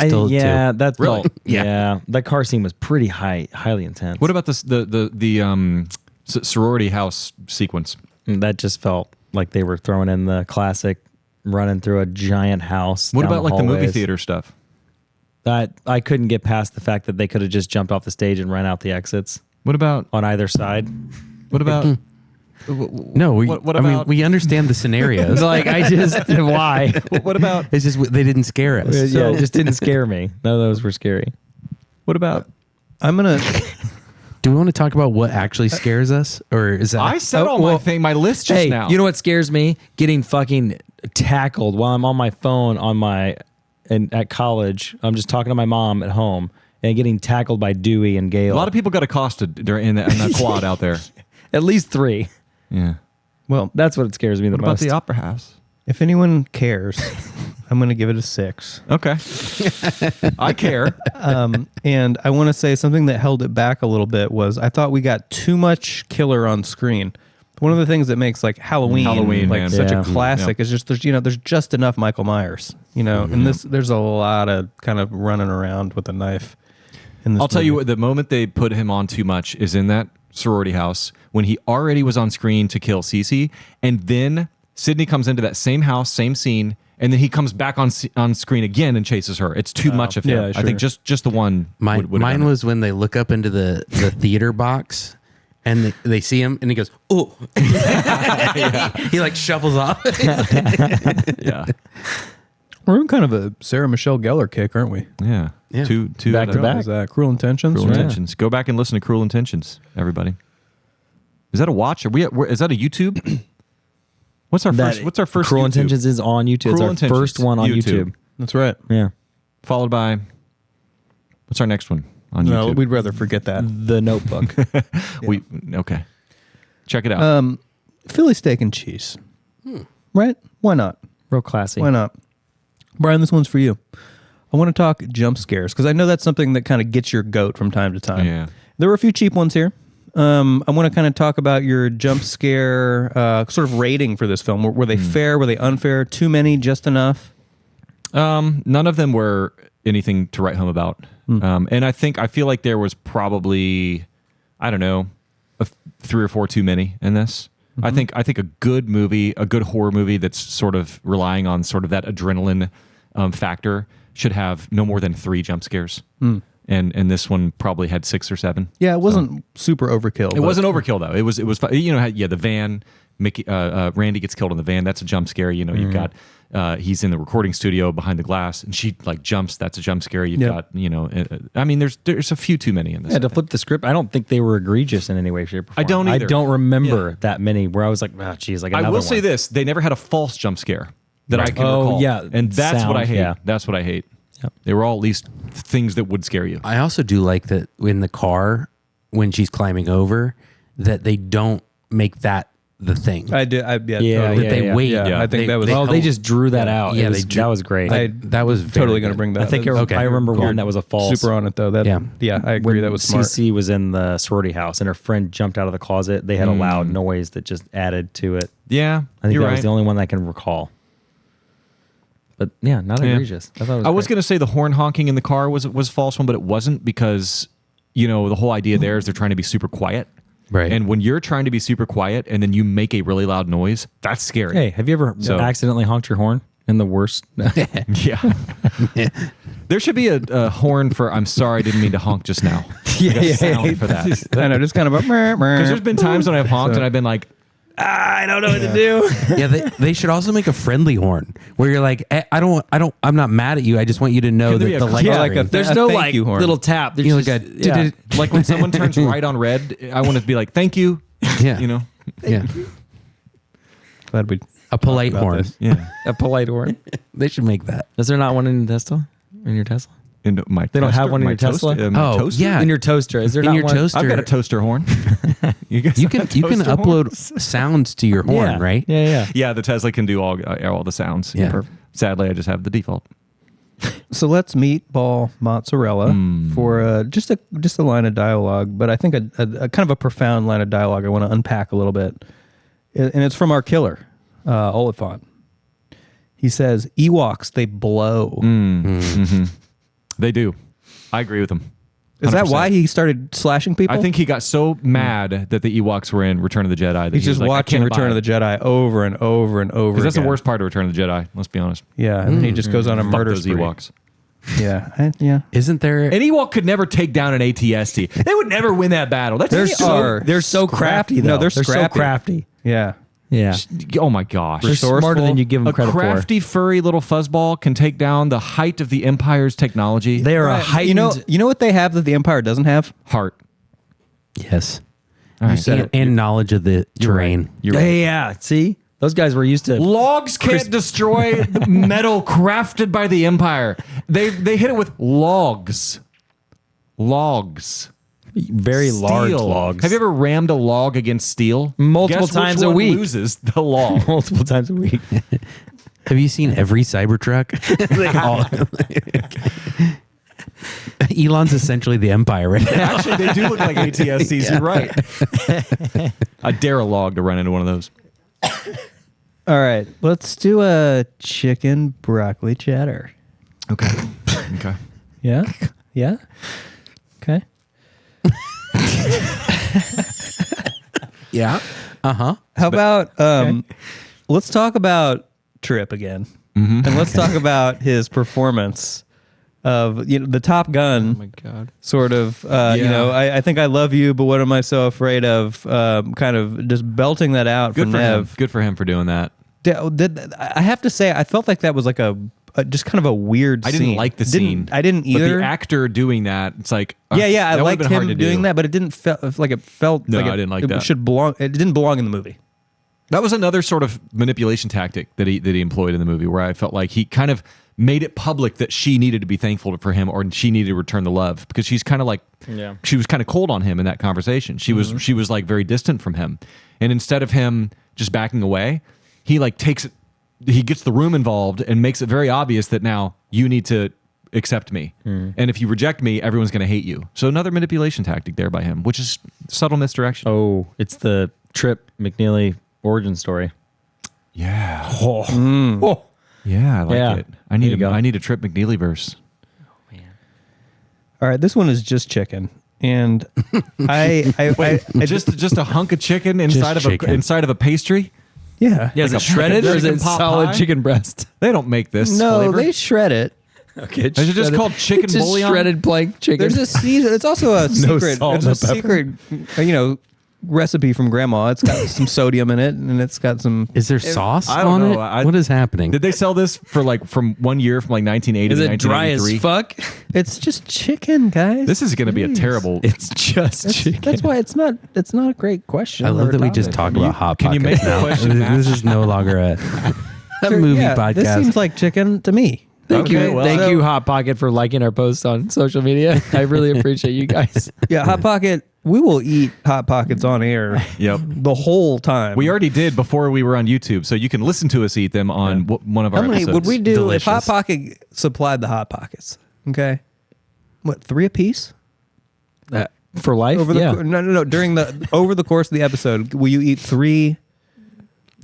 Still yeah, 2. that Really? felt. Yeah, that car scene was pretty highly intense. What about the sorority house sequence? That just felt like they were throwing in the classic running through a giant house. What down about like the movie hallways. theater stuff? That I couldn't get past the fact that they could have just jumped off the stage and ran out the exits What about on either side. what about No, what I mean, about we understand the scenarios. Like I just why? what about It's just they didn't scare us. Yeah, it just didn't scare me. None of those were scary. what about I'm gonna. Do we want to talk about what actually scares us, or is that? I said all my list just Hey, now. you know what scares me? Getting fucking tackled while I'm on my phone at college. I'm just talking to my mom at home and getting tackled by Dewey and Gail. a lot of people got accosted during in that quad out there. At least 3. Yeah. Well, That's what scares me the What about most. the opera house? if anyone cares, I'm gonna give it a 6. Okay. I care. And I want to say something that held it back a little bit was I thought we got too much killer on screen. One of the things that makes like Halloween like man. such Yeah. a classic is just there's just enough Michael Myers, and there's a lot of kind of running around with a knife. In this I'll tell you movie. what, the moment they put him on too much is in that sorority house when he already was on screen to kill Cici, and then Sidney comes into that same house, same scene, and then he comes back on screen again and chases her. It's too much of him. yeah, I think sure. just the one. Mine was when they look up into the theater box and they see him and he goes, oh. He like shuffles off. Yeah. We're in kind of a Sarah Michelle Gellar kick, aren't we? Yeah. Yeah. Two Back to back. Is that Cruel Intentions? Cruel right? Intentions. Go back and listen to Cruel Intentions, everybody. Is that a watch? Is that a YouTube? What's our first Cruel YouTube? Intentions is on YouTube. Cruel It's our Intentions, first one on YouTube. YouTube. That's right. Yeah. Followed by what's our next one on No, YouTube? we'd rather forget that. The Notebook. Okay. Check it out. Philly steak and cheese. Right? Why not? Real classy. Why not? Brian, this one's for you. I want to talk jump scares because I know that's something that kind of gets your goat from time to time. Yeah. There were a few cheap ones here. I want to kind of talk about your jump scare sort of rating for this film. Were they fair? Were they unfair? Too many? Just enough? None of them were anything to write home about. And I feel like there was probably, I don't know, 3 or 4 too many in this. I think a good movie, a good horror movie that's sort of relying on sort of that adrenaline factor should have no more than 3 jump scares. And this one probably had 6 or 7. Yeah, it wasn't super overkill. It wasn't overkill though. It was the van. Mickey Randy gets killed in the van. That's a jump scare. You've got he's in the recording studio behind the glass and she like jumps. That's a jump scare. You've got I mean there's a few too many in this. Yeah, to flip the script, I don't think they were egregious in any way, shape, or form. I don't either. I don't remember that many where I was like, oh, geez, like another I will one. say this: they never had a false jump scare that I can Oh, recall. yeah. and that's what I Sound, hate. yeah. That's what I hate. Yep. They were all at least things that would scare you. I also do like that in the car when she's climbing over that they don't make that the thing. I did. Yeah, totally. that they wait. Yeah, I think that was. They just drew that out. Yeah, That was great. That was totally very going to good. bring that. I think up. I remember one that was a false. Super on it though. Yeah, I agree. When That was smart. Cici was in the sorority house and her friend jumped out of the closet. They had a loud noise that just added to it. Yeah, I think you're that right. was the only one that I can recall. But yeah, not egregious. I thought it was I was great. going to say the horn honking in the car was a false one, but it wasn't because the whole idea there is they're trying to be super quiet. Right. And when you're trying to be super quiet and then you make a really loud noise, that's scary. Hey, have you ever accidentally honked your horn in the worst? Yeah. There should be a horn for "I'm sorry, I didn't mean to honk just now." Like a sound for that. I know, just kind of Because there's been times when I've honked and I've been like, I don't know what to do. Yeah, they should also make a friendly horn where you're like, I'm not mad at you. I just want you to know that the light. Yeah, like There's a no thank like you horn. little tap. There's You know, just, Like when someone turns right on red, I want to be like, thank you. Yeah. You know? Yeah. Glad we A polite about horn. this. Yeah. a polite horn. They should make that. Is there not one in Tesla? In your Tesla? In my They don't have one in my your Tesla? my toaster? yeah. In your toaster? Is there In not your one? toaster. I've got a toaster horn. You guys You have can a toaster horn? upload sounds to your horn, Yeah. right? Yeah. Yeah, the Tesla can do all the sounds. Yeah. Perfect. Sadly, I just have the default. So let's meatball mozzarella for just a line of dialogue, but I think a kind of a profound line of dialogue I want to unpack a little bit, and it's from our killer, Olyphant. He says, "Ewoks, they blow." They do. I agree with him. Is that 100%. why he started slashing people? I think he got so mad that the Ewoks were in Return of the Jedi that he's he was just like, I watching can't Return of the Jedi over and over and over. Because that's the again. worst part of Return of the Jedi. Let's be honest. Yeah, and then he just goes on a Fuck murder those spree. Ewoks. Yeah, yeah. Isn't there? An Ewok could never take down an AT-ST. They would never win that battle. That's They're so crafty, though. No, they're so scrappy. crafty. Yeah. Yeah. Oh my gosh. They're smarter than you give them A credit crafty, furry little fuzzball can take down the height of the Empire's technology. for. They are a Right. heightened. You know what they have that the Empire doesn't have? Heart. Yes. All right. said it. And knowledge of the terrain. You're right. Yeah. See, those guys were used to. Logs can't destroy the metal crafted by the Empire. They hit it with logs. Logs. Very large Steel. logs. Have you ever rammed a log against steel? Multiple Guess times which a one week. loses the log. multiple times a week? Have you seen every Cybertruck? Elon's essentially the Empire right now. Actually, they do look like ATSTs. You're right. I dare a log to run into one of those. All right, let's do a chicken broccoli cheddar. Okay. Okay. Yeah? Yeah? Okay. Yeah. Uh-huh. How about let's talk about Trip again. And let's talk about his performance of the Top Gun. Oh my God. Sort of, I think I love you, but what am I so afraid of? Kind of just belting that out Good from for him. Neve. Good for him for doing that. I have to say, I felt like that was like a just kind of a weird I scene. didn't like the scene. I didn't either. But the actor doing that, it's like I that would've liked been hard him to doing do. that, but it didn't felt like it felt No, like I didn't like it that. should belong. It didn't belong in the movie. That was another sort of manipulation tactic that he employed in the movie, where I felt like he kind of made it public that she needed to be thankful for him, or she needed to return the love, because she's kind of like, she was kind of cold on him in that conversation. She was like very distant from him, and instead of him just backing away, he like takes it. He gets the room involved and makes it very obvious that now you need to accept me, and if you reject me, everyone's going to hate you. So another manipulation tactic there by him, which is subtle misdirection. Oh, it's the Trip McNeely origin story. Yeah. Oh. Yeah, I like it. I There you go. need a Trip McNeely verse. All right, this one is just chicken, and I Just a hunk of chicken inside of chicken. inside of a pastry. yeah. Yeah, is Like it a shredded or is chicken it pot solid pie? chicken breast? They don't make this. No, flavor. they shred it. Okay, Is it just called chicken it's just bouillon? shredded plank chicken. There's a season. It's also a secret. salt, It's no a pepper. secret, recipe from Grandma. It's got some sodium in it, and it's got some. Is there sauce I don't on know. it? What is happening? Did they sell this for like from 1 year from like 1980 is to it dry as 1983? fuck? It's just chicken, guys. This is going to be a Jeez. terrible. It's just chicken. That's why it's not. It's not a great question. I love or that we topic. just talk about Hot can you Pockets make the now. question match? This is no longer a Sure, movie yeah, podcast. This seems like chicken to me. Thank Okay, you, well, thank so- you, Hot Pocket, for liking our posts on social media. I really appreciate you guys. Yeah, Hot Pocket. We will eat Hot Pockets on air. Yep. The whole time. We already did before we were on YouTube, so you can listen to us eat them on one of our How many episodes. would we do if Hot Delicious. Pocket supplied the Hot Pockets? Okay. What, 3 apiece? For life, Over the no. During the over the course of the episode, will you eat 3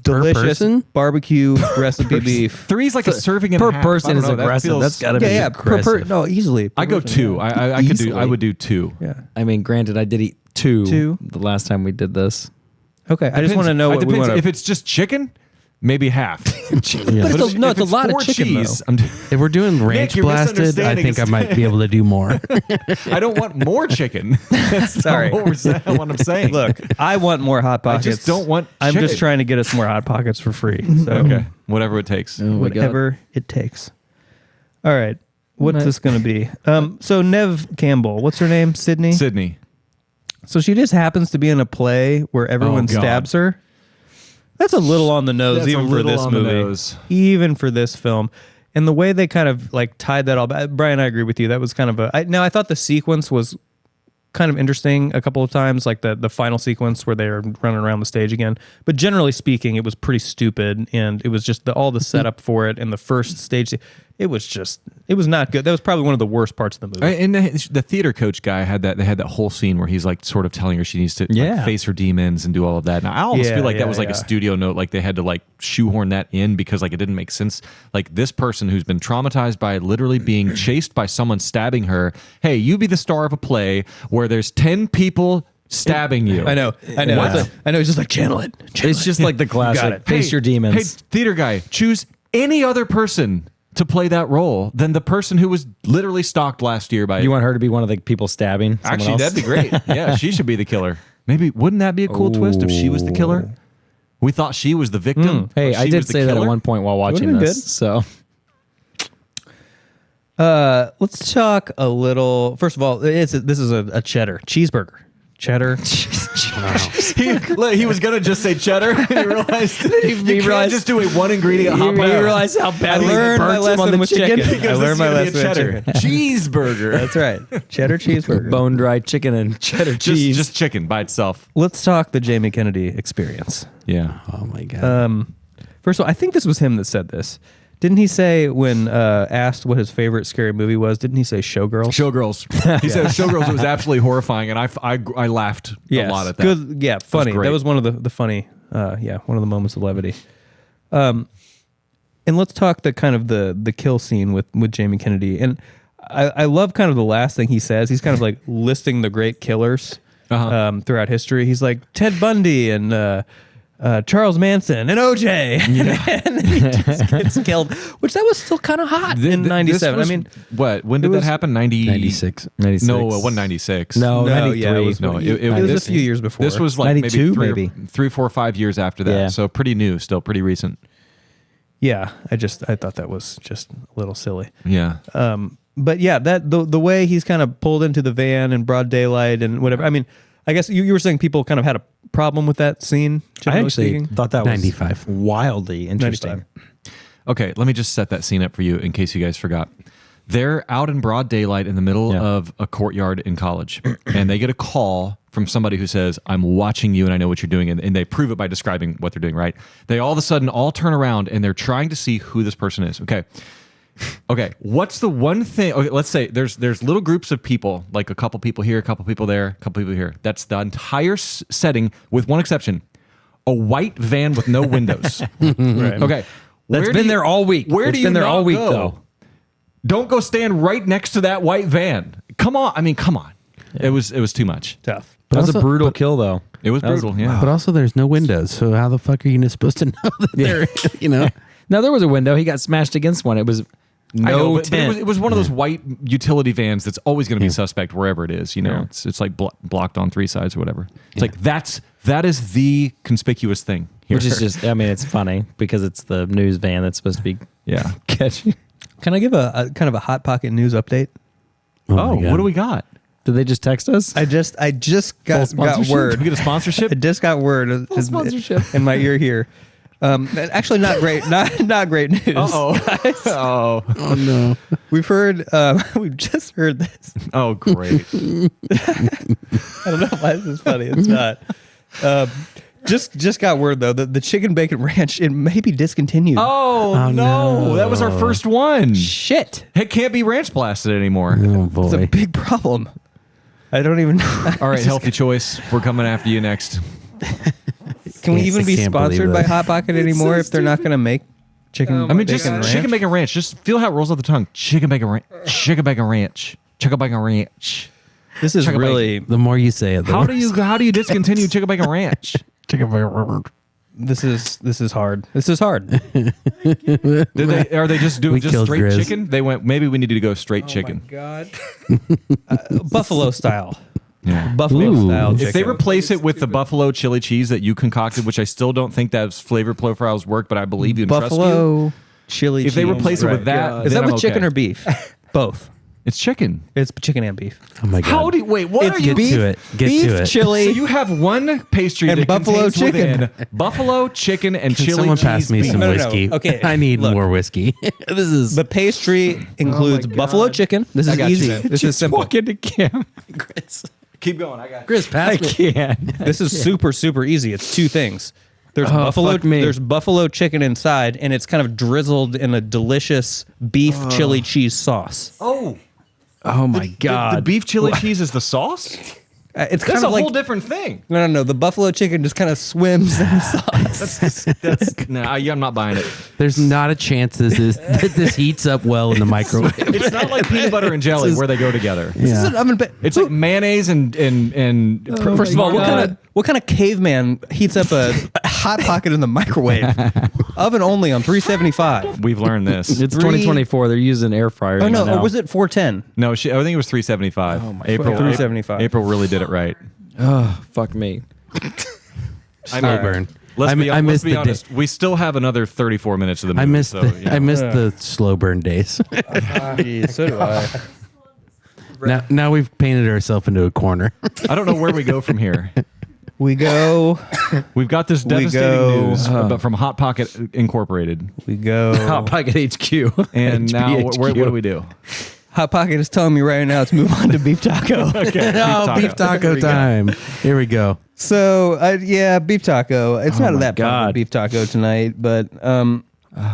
delicious person? barbecue recipe beef? 3 is like a serving and per a half. person I don't is know, that aggressive. feels- That's got to be Yeah, aggressive. no, easily. I go person, 2. yeah. I could do. Easily. I would do 2. Yeah. I mean, granted, I did eat 2 2? the last time we did this. Okay. I just want to know what we Depends. want If to. it's just chicken, maybe half. But it's a lot of chicken, cheese, If we're doing ranch you're blasted, I think I might be able to do more. I don't want more chicken. That's Sorry. not what I'm saying. Look, I want more Hot Pockets. I just don't want I'm chicken. just trying to get us more Hot Pockets for free. So Okay, whatever it takes. whatever it takes. All right. What's this going to be? So Neve Campbell, what's her name? Sidney. So she just happens to be in a play where everyone stabs her. That's a little on the nose, even for this movie, even for this film. And the way they kind of like tied that all back. Brian, I agree with you. That was kind of I thought the sequence was kind of interesting a couple of times, like the final sequence where they're running around the stage again. But generally speaking, it was pretty stupid, and it was just all the setup for it. And the first stage, it was not good. That was probably one of the worst parts of the movie. And the theater coach guy had that. They had that whole scene where he's like sort of telling her she needs to like, face her demons and do all of that. And I almost feel like that was like a studio note, like they had to like shoehorn that in because like it didn't make sense. Like this person who's been traumatized by literally being chased by someone stabbing her. Hey, you be the star of a play where there's 10 people stabbing you. I know. I know. It's just like channel it. It's just like the classic. Face your demons. Hey, theater guy, choose any other person to play that role than the person who was literally stalked last year by. You want her to be one of the people stabbing? Actually, that'd be great. Yeah, she should be the killer. Maybe wouldn't that be a cool twist if she was the killer? We thought she was the victim. Hey, I did say that at one point while watching this. So, let's talk a little. First of all, this is a cheddar cheeseburger. Cheddar. He was gonna just say cheddar. And he realized you can't just do a one ingredient hot dog. You realize how badly I learned my lesson with chicken. I learned my lesson with cheddar cheeseburger. That's right, cheddar cheeseburger, bone dry chicken and cheddar cheese. Just chicken by itself. Let's talk the Jamie Kennedy experience. Yeah. Oh my god. First of all, I think this was him that said this. Didn't he say when asked what his favorite scary movie was? Didn't he say Showgirls? Showgirls. He said Showgirls. It was absolutely horrifying, and I laughed a lot at that. Good, yeah, funny. That was one of the funny, one of the moments of levity. And let's talk the kind of the kill scene with Jamie Kennedy. And I love kind of the last thing he says. He's kind of like listing the great killers throughout history. He's like Ted Bundy and Charles Manson and OJ, and then he just gets killed. Which that was still kind of hot in '97. I mean, what? When did that happen? 96. No, it wasn't 96. No, 93. Yeah, it was a few years before. This was like 92, maybe 3, 4, 5 years after that. Yeah. So pretty new, still pretty recent. Yeah, I thought that was just a little silly. Yeah. But yeah, that the way he's kind of pulled into the van in broad daylight and whatever. I mean, I guess you were saying people kind of had a problem with that scene. I actually thought that was 95. Wildly interesting. 95. Okay, let me just set that scene up for you in case you guys forgot. They're out in broad daylight in the middle of a courtyard in college, and they get a call from somebody who says, I'm watching you and I know what you're doing, and they prove it by describing what they're doing, right? They all of a sudden all turn around and they're trying to see who this person is. Okay, what's the one thing? Okay, let's say there's little groups of people, like a couple people here, a couple people there, a couple people here. That's the entire setting, with one exception: a white van with no windows. Right. Okay, That's been there all week. Where do you been there not all week go? though? Don't go stand right next to that white van. Come on, I mean, come on. Yeah. It was too much. Tough. That was also- a brutal kill though. It was brutal. Yeah, But also, there's no windows, so how the fuck are you supposed to know that they're, you know? No, there was a window. He got smashed against one. It was I know, but tent. it was one of those white utility vans that's always going to be suspect wherever it is. You know, it's like blocked on 3 sides or whatever. It's like that is the conspicuous thing here. Which is just, I mean, it's funny because it's the news van that's supposed to be catchy. Can I give a kind of a Hot Pocket news update? Oh, what do we got? Did they just text us? I just got word. Did we get a sponsorship? I just got word. Sponsorship in my ear here. Actually, not great. Not great news. Oh no. We've just heard this. Oh, great. I don't know why this is funny. It's not. Just got word though that the chicken bacon ranch, it may be discontinued. Oh no, that was our first one. Shit, it can't be ranch blasted anymore. Oh boy, it's a big problem. I don't even know. All right, Healthy Choice, we're coming after you next. Can we even be sponsored by Hot Pocket anymore if they're not going to make chicken? I mean, just chicken bacon ranch. Just feel how it rolls off the tongue. Chicken bacon ranch. Chicken bacon ranch. Chicken bacon ranch. This is really the more you say it. How do you discontinue chicken bacon ranch? Chicken bacon ranch. This is hard. This is hard. Are they just doing just straight Gris. chicken? They went. Maybe we needed to go straight chicken. God. Buffalo style. Yeah. Buffalo style chicken. If they replace it with the buffalo chili cheese that you concocted, which I still don't think that's flavor profiles work, but I believe you and trust you. Buffalo chili cheese. If they replace it with that, Is then that with I'm chicken okay. or beef? Both. It's chicken. It's chicken and beef. Oh my god! How do you, wait? What It's are you? Get to it. Get beef to it. chili. So you have one pastry And that buffalo contains chicken. within buffalo chicken and Can chili someone cheese. pass me beef. some No. whiskey? Okay, I need look. more whiskey. This is The pastry includes buffalo chicken. This is got you, easy. man. This is simple. Walk into camp. Keep going. I got. Gris. Pass me. Can't. This is super easy. It's two things. There's buffalo. fuck me. There's buffalo chicken inside, and it's kind of drizzled in a delicious beef chili cheese sauce. Oh my The god. beef chili cheese is the sauce. It's kind That's of a like whole different thing. no. The buffalo chicken just kind of swims in the sauce. That's no. I'm not buying it. There's not a chance that this heats up well in the microwave. It's not like peanut butter and jelly where they go together. This is an oven. It's like mayonnaise and First of all, what kind of caveman heats up a hot pocket in the microwave? Oven only on 375. we've learned this. It's 2024. They're using air fryers. Oh no, now. or was it 410? No, I think it was 375. Oh my April God. 375. April really did it right. Oh, fuck me. Slow burn. Let's be missed the honest. We still have another 34 minutes of the movie. I missed so, the yeah. I missed the slow burn days. So do I. now we've painted ourselves into a corner. I don't know where we go from here. We go. We've got this We devastating go- news but from Hot Pocket Incorporated. We go. Hot Pocket HQ. And now, what do we do? Hot Pocket is telling me right now to move on to beef taco. Beef taco time. Here we go. So yeah, beef taco. It's not my that fun God. with beef taco tonight, but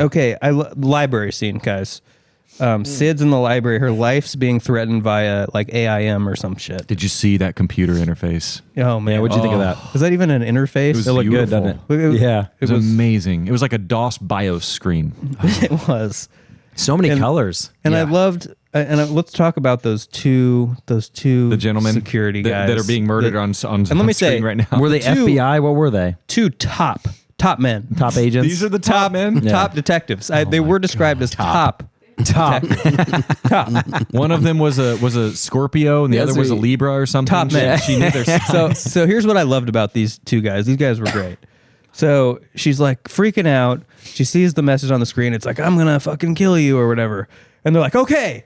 okay. Library scene, guys. Sid's in the library. Her life's being threatened via like AIM or some shit. Did you see that computer interface? Oh man, What'd you think of that? Is that even an interface? It was It looked good, doesn't it? beautiful. Yeah. It was amazing. It was like a DOS BIOS screen. It was. So many colors. And I Yeah. loved. Let's talk about those two. The gentlemen security guys that are being murdered on And let me say, screen right now. Were they Two- FBI? What were they? two top men, Top agents? These are the top men. Yeah. top detectives. They were described as top. top. One of them was a Scorpio, and the Yes, other was a Libra or something. Top men. She knew their So here's what I loved about these two guys. These guys were great. So she's like freaking out. She sees the message on the screen. It's like, I'm gonna fucking kill you or whatever. And they're like, okay,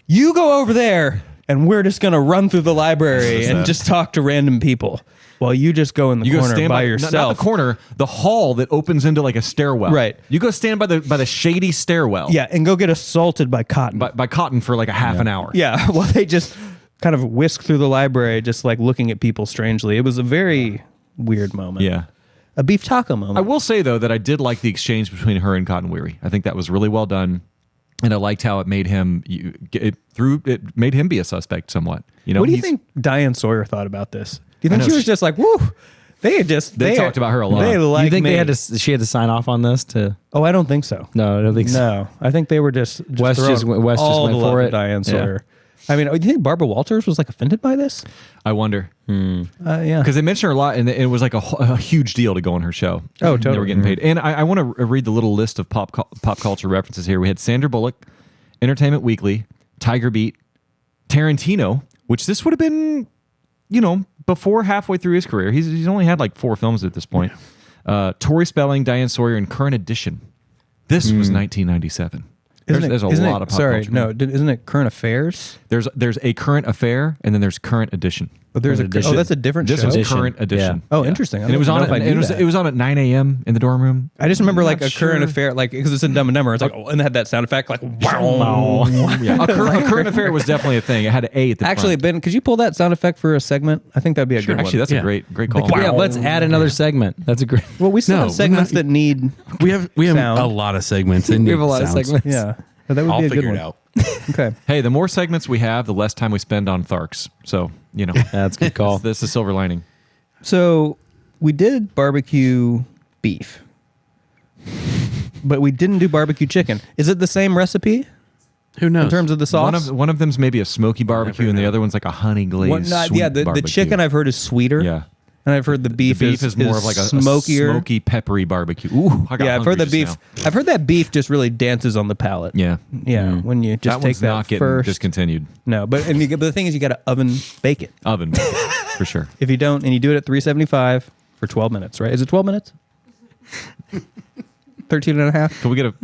you go over there, and we're just gonna run through the library and just talk to random people while you just go in the You go corner stand by not yourself. the corner, the hall that opens into like a stairwell. Right. You go stand by the shady stairwell. Yeah, and go get assaulted by Cotton. By Cotton for like a half an hour. Yeah, while they just kind of whisk through the library, just like looking at people strangely. It was a very weird moment. Yeah. A beef taco moment. I will say though that I did like the exchange between her and Cotton Weary. I think that was really well done, and I liked how it made him it made him be a suspect somewhat. You know, What do you think Diane Sawyer thought about this? Do you think I she know was just like, woo? They talked about her a lot. They like you think me. they had to? She had to sign off on this to? Oh, I don't think so. No, I don't think so. No, I think they were just Wes throwing just went all for the love it. to Diane Yeah. Sawyer. I mean, do you think Barbara Walters was like offended by this? I wonder Yeah. because they mentioned her a lot, and it was like a huge deal to go on her show. Oh, They were totally. getting paid. And I want to read the little list of pop culture references here. We had Sandra Bullock, Entertainment Weekly, Tiger Beat, Tarantino, which this would have been, before halfway through his career. He's only had like 4 films at this point. Tori Spelling, Diane Sawyer, and Current Edition. This was 1997. There's a lot of pop culture. Isn't it Current Affairs? There's a Current Affair, and then there's Current Edition. Oh, there's a Edition. that's a different This show. was Edition. Current Edition. Yeah. Oh, interesting. I And it was don't on. know if I It knew was that. it was on at 9 a.m. in the dorm room. I just remember like not a Current sure. Affair, like because it's in Dumb and Dumber. It's like, and it had that sound effect, like wow. Yeah, a current affair was definitely a thing. It had an A at the Actually, front. Ben, could you pull that sound effect for a segment? I think that'd be a good one. Actually, that's a great call. Yeah, let's add another segment. That's a great. Well, we still No, have segments we're not- that need. We have Sound. a lot of segments. And We have a lot of segments. Yeah, but that would I'll be a good figure one. it out. Okay. Hey, the more segments we have, the less time we spend on Tharks. So That's a good call. This is a silver lining. So we did barbecue beef, but we didn't do barbecue chicken. Is it the same recipe Who knows? in terms of the sauce? One of them's maybe a smoky barbecue, and the other one's like a honey glazed. Yeah, the chicken I've heard is sweeter. Yeah. And I've heard the beef is more of like a smokier, smoky, peppery barbecue. Ooh, I got I've heard the beef. now. I've heard that beef just really dances on the palate. Yeah, When you just that take one's that not getting first. discontinued. No, but the thing is, you got to oven bake it. Oven, for sure. If you don't, and you do it at 375 for 12 minutes, right? Is it 12 minutes? 13 and a half? Can we get a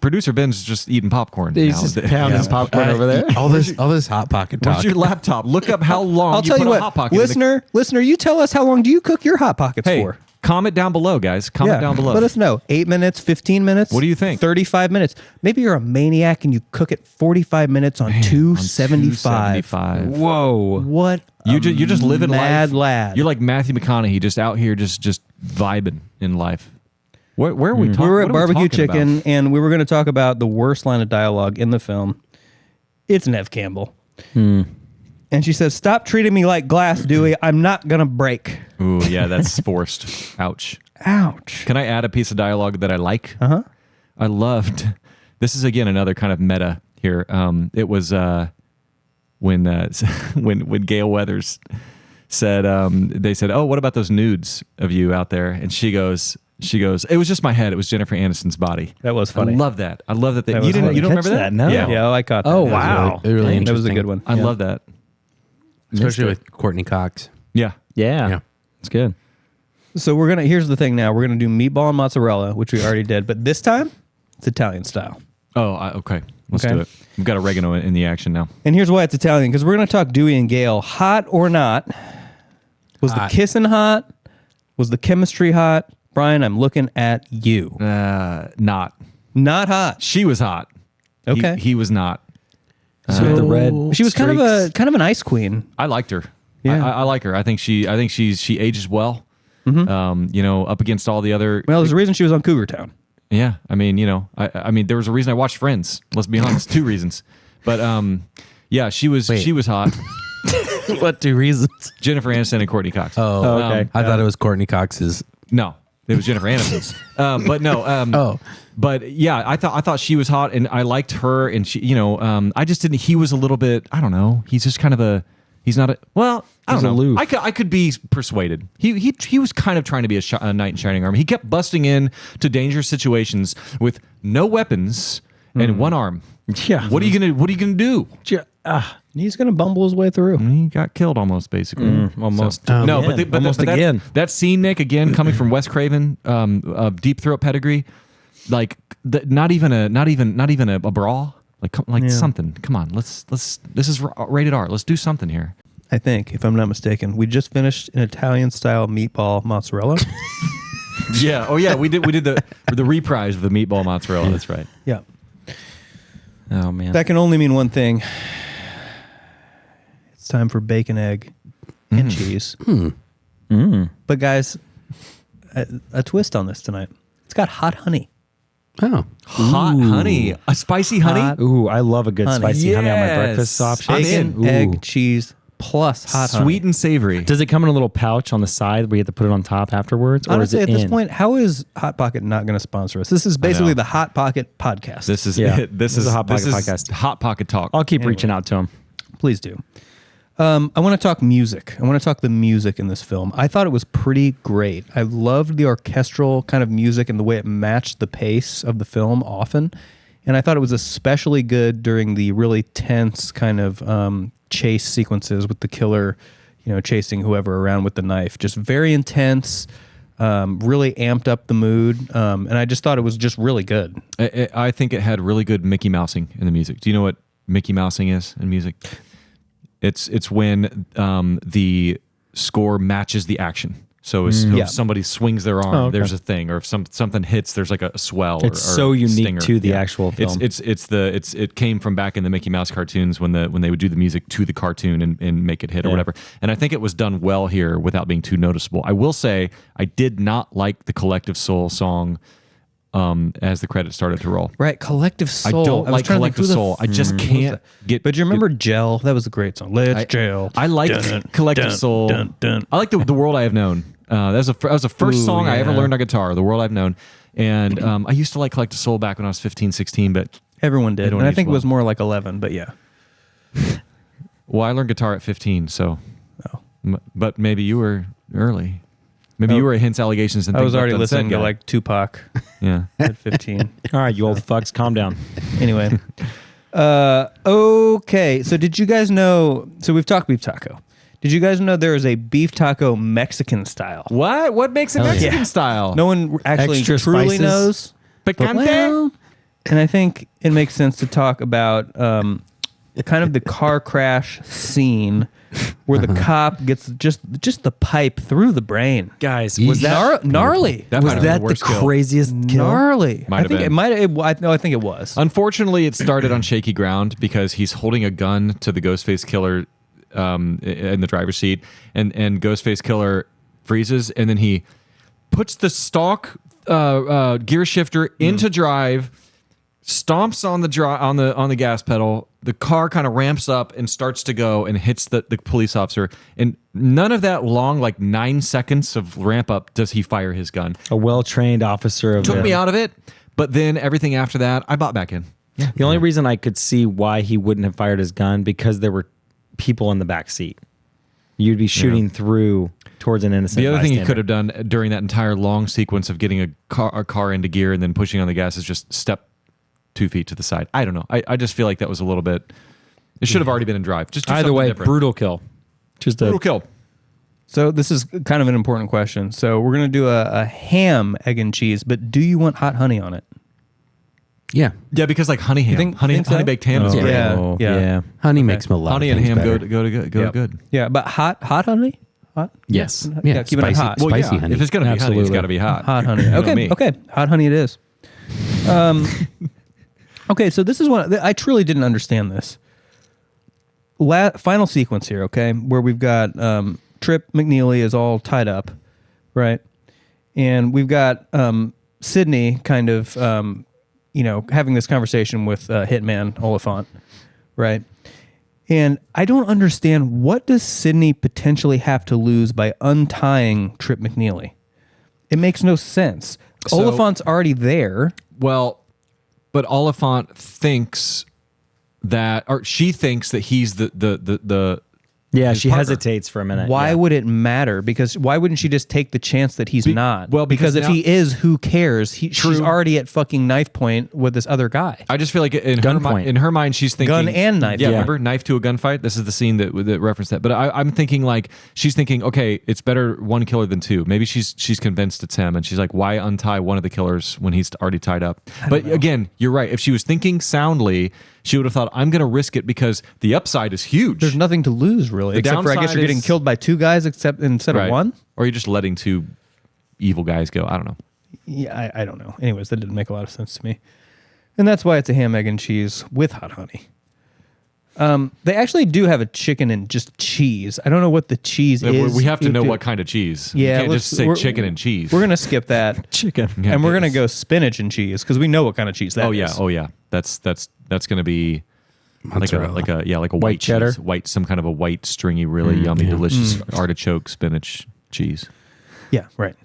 producer? Ben's just eating popcorn. He's now. just pounding his popcorn over there. All this Hot Pocket talk. Where's your laptop? Look up how long I'll tell put you a what, Hot Pocket in the- listener, you tell us how long do you cook your Hot Pockets Hey, for? comment down below, guys. Comment down below. Let us know. 8 minutes, 15 minutes? What do you think? 35 minutes. Maybe you're a maniac and you cook it 45 minutes on 275. 275. Whoa. What You're just living mad life. lad. You're like Matthew McConaughey, just out here, just vibing in life. Where are we talking? We were at what are we Barbecue talking Chicken, about? and we were going to talk about the worst line of dialogue in the film. It's Neve Campbell. And she says, "Stop treating me like glass, Dewey. I'm not going to break." Ooh, yeah, that's forced. Ouch. Ouch. Can I add a piece of dialogue that I like? Uh-huh. I loved. This is again another kind of meta here. It was when Gail Weathers said, they said, "Oh, what about those nudes of you out there?" And she goes, "It was just my head. It was Jennifer Aniston's body." That was funny. I love that. I love that. That You was don't funny. remember Catch that? that? No. Yeah. I caught that. Oh, That was wow. Really that was a interesting. good one. I love that. Especially with Courtney Cox. Yeah. Yeah. It's good. So here's the thing now. We're going to do meatball and mozzarella, which we already did. But this time, it's Italian style. Oh, okay. Let's Okay. do it. We've got oregano in the action now. And here's why it's Italian, because we're going to talk Dewey and Gail. Hot or not? Was Hot. the kissing hot? Was the chemistry hot? Brian, I'm looking at you. Not. Not hot. She was hot. Okay. He was not. So the red. She was kind of an ice queen. I liked her. Yeah. I like her. I think she ages well. Up against all the other. Well, there's a reason she was on Cougar Town. Yeah. I mean, there was a reason I watched Friends. Let's be honest. 2 reasons. But yeah, she was hot. What 2 reasons? Jennifer Aniston and Courtney Cox. Oh, okay. I thought it was Courtney Cox's. No, it was Jennifer Aniston's. But no. But yeah, I thought she was hot, and I liked her, and she, I just didn't. He was a little bit. I don't know. He's just kind of He's not a. Well, I don't know. Aloof. I could be persuaded. He was kind of trying to be a knight in shining armor. He kept busting in to dangerous situations with no weapons and one arm. Yeah. What are you gonna do? He's going to bumble his way through. He got killed almost, basically. Almost. No, Again. but Almost that, again. That scene, Nick, again coming from Wes Craven, deep throat pedigree, like not even a bra, like something. Come on, let's. This is rated R. Let's do something here. I think, if I'm not mistaken, we just finished an Italian style meatball mozzarella. Yeah. Oh yeah, we did the reprise of the meatball mozzarella. That's right. Yeah. Oh man. That can only mean one thing. It's time for bacon, egg, and cheese. But guys, a twist on this tonight. It's got hot honey. Oh. Hot honey, a spicy honey. Hot Ooh, I love a good honey. spicy honey on my Yes. breakfast option. I'm Bacon, in. egg, cheese, plus hot honey. Sweet and savory. Does it come in a little pouch on the side where you have to put it on top afterwards? Or Honestly, is at it this in? point, how is Hot Pocket not going to sponsor us? This is basically the Hot Pocket podcast. This is Yeah. it. This This is is a Hot Pocket this is podcast. Hot Pocket talk. I'll keep reaching out to him. Please do. I want to talk music. I want to talk the music in this film. I thought it was pretty great. I loved the orchestral kind of music and the way it matched the pace of the film often. And I thought it was especially good during the really tense kind of chase sequences with the killer, chasing whoever around with the knife. Just very intense, really amped up the mood. And I just thought it was just really good. I think it had really good Mickey Mousing in the music. Do you know what Mickey Mousing is in music? It's when the score matches the action. So if somebody swings their arm, there's a thing, or if something hits, there's like a swell. It's or so a unique stinger. to the actual film. It came from back in the Mickey Mouse cartoons when they would do the music to the cartoon and make it hit or whatever. And I think it was done well here without being too noticeable. I will say I did not like the Collective Soul song. As the credits started to roll. Right, Collective Soul. I don't was like trying to think, Collective who the Soul. I just can't get. But you remember Gel? That was a great song. Let's Gel. I like Collective Soul. I like the World I Have Known. That was the first song I ever learned on guitar. The World I've Known, and I used to like Collective Soul back when I was 15, 16, but Everyone did. don't And I age think it well. was more like 11, but yeah. Well, I learned guitar at 15, so. But maybe you were early. Maybe you were against allegations and I things was already left unsaid, listening to guy. like Tupac Yeah. at 15. All right, you old fucks, calm down. Anyway. Okay. So did you guys know? So we've talked beef taco. Did you guys know there is a beef taco Mexican style? What? What makes it Mexican style? No one actually Extra truly spices? knows. Picante? Well, and I think it makes sense to talk about kind of the car crash scene where the cop gets just the pipe through the brain. Guys, was that gnarly? That was might have been that the worst kill. craziest kill? Gnarly. Might I have think been. it might have. No, I think it was. Unfortunately, it started on shaky ground because he's holding a gun to the Ghostface killer in the driver's seat, and Ghostface killer freezes, and then he puts the stalk gear shifter into drive, stomps on the gas pedal. The car kind of ramps up and starts to go and hits the police officer. And none of that long, like 9 seconds of ramp up, does he fire his gun. A well-trained officer of Took me out of it, but then everything after that, I bought back in. Yeah. The only reason I could see why he wouldn't have fired his gun because there were people in the back seat. You'd be shooting through towards an innocent. The other thing he bystander. could have done during that entire long sequence of getting a car into gear and then pushing on the gas is just step 2 feet to the side. I don't know. I just feel like that was a little bit. It should have already been in drive. Just do Either something way, different. brutal kill. Just Brutal kill. So this is kind of an important question. So we're going to do a ham, egg, and cheese, but do you want hot honey on it? Yeah. Yeah, because like honey ham, think honey so? baked ham is Oh, great. yeah. Honey makes a lot Honey of and things ham better. go good. Yeah, but hot honey? Hot? Yes. Yeah, keep it spicy- hot. Well, Spicy yeah, honey. if it's gonna be honey, it's Absolutely. got to be hot. Hot honey. You know Okay, me. okay. Hot honey it is. Okay, so this is one I truly didn't understand this. Final sequence here, okay, where we've got Trip McNeely is all tied up, right? And we've got Sidney kind of having this conversation with Hitman Olyphant, right? And I don't understand, what does Sidney potentially have to lose by untying Trip McNeely? It makes no sense. So- Oliphant's already there. Well, but Olyphant thinks that, or she thinks that he's the Yeah, his she partner. hesitates for a minute. Why yeah. would it matter? Because why wouldn't she just take the chance that he's not? well, because if now- he is, who cares? She's True. already at fucking knife point with this other guy. I just feel like in Gunpoint. her mind, she's thinking Gun and knife. Yeah, Yeah. remember knife to a gunfight. This is the scene that referenced that. But I'm thinking like she's thinking, okay, it's better one killer than two. Maybe she's convinced it's him, and she's like, why untie one of the killers when he's already tied up? But again, you're right. If she was thinking soundly, she would have thought, I'm going to risk it because the upside is huge. There's nothing to lose really, The except for I guess downside you're getting is- killed by two guys instead Right. of one. Or you're just letting two evil guys go. I don't know. Yeah, I don't know. Anyways, that didn't make a lot of sense to me, and that's why it's a ham, egg, and cheese with hot honey. They actually do have a chicken and just cheese. I don't know what the cheese is. We have to know what kind of cheese. Yeah, you can't just say we're- chicken and cheese. We're gonna skip that chicken? Yeah, and we're gonna yes. go spinach and cheese because we know what kind of cheese that is. Oh yeah. That's going to be like a white cheddar? cheese. Some kind of a white, stringy, really yummy, delicious artichoke spinach cheese. Yeah, right.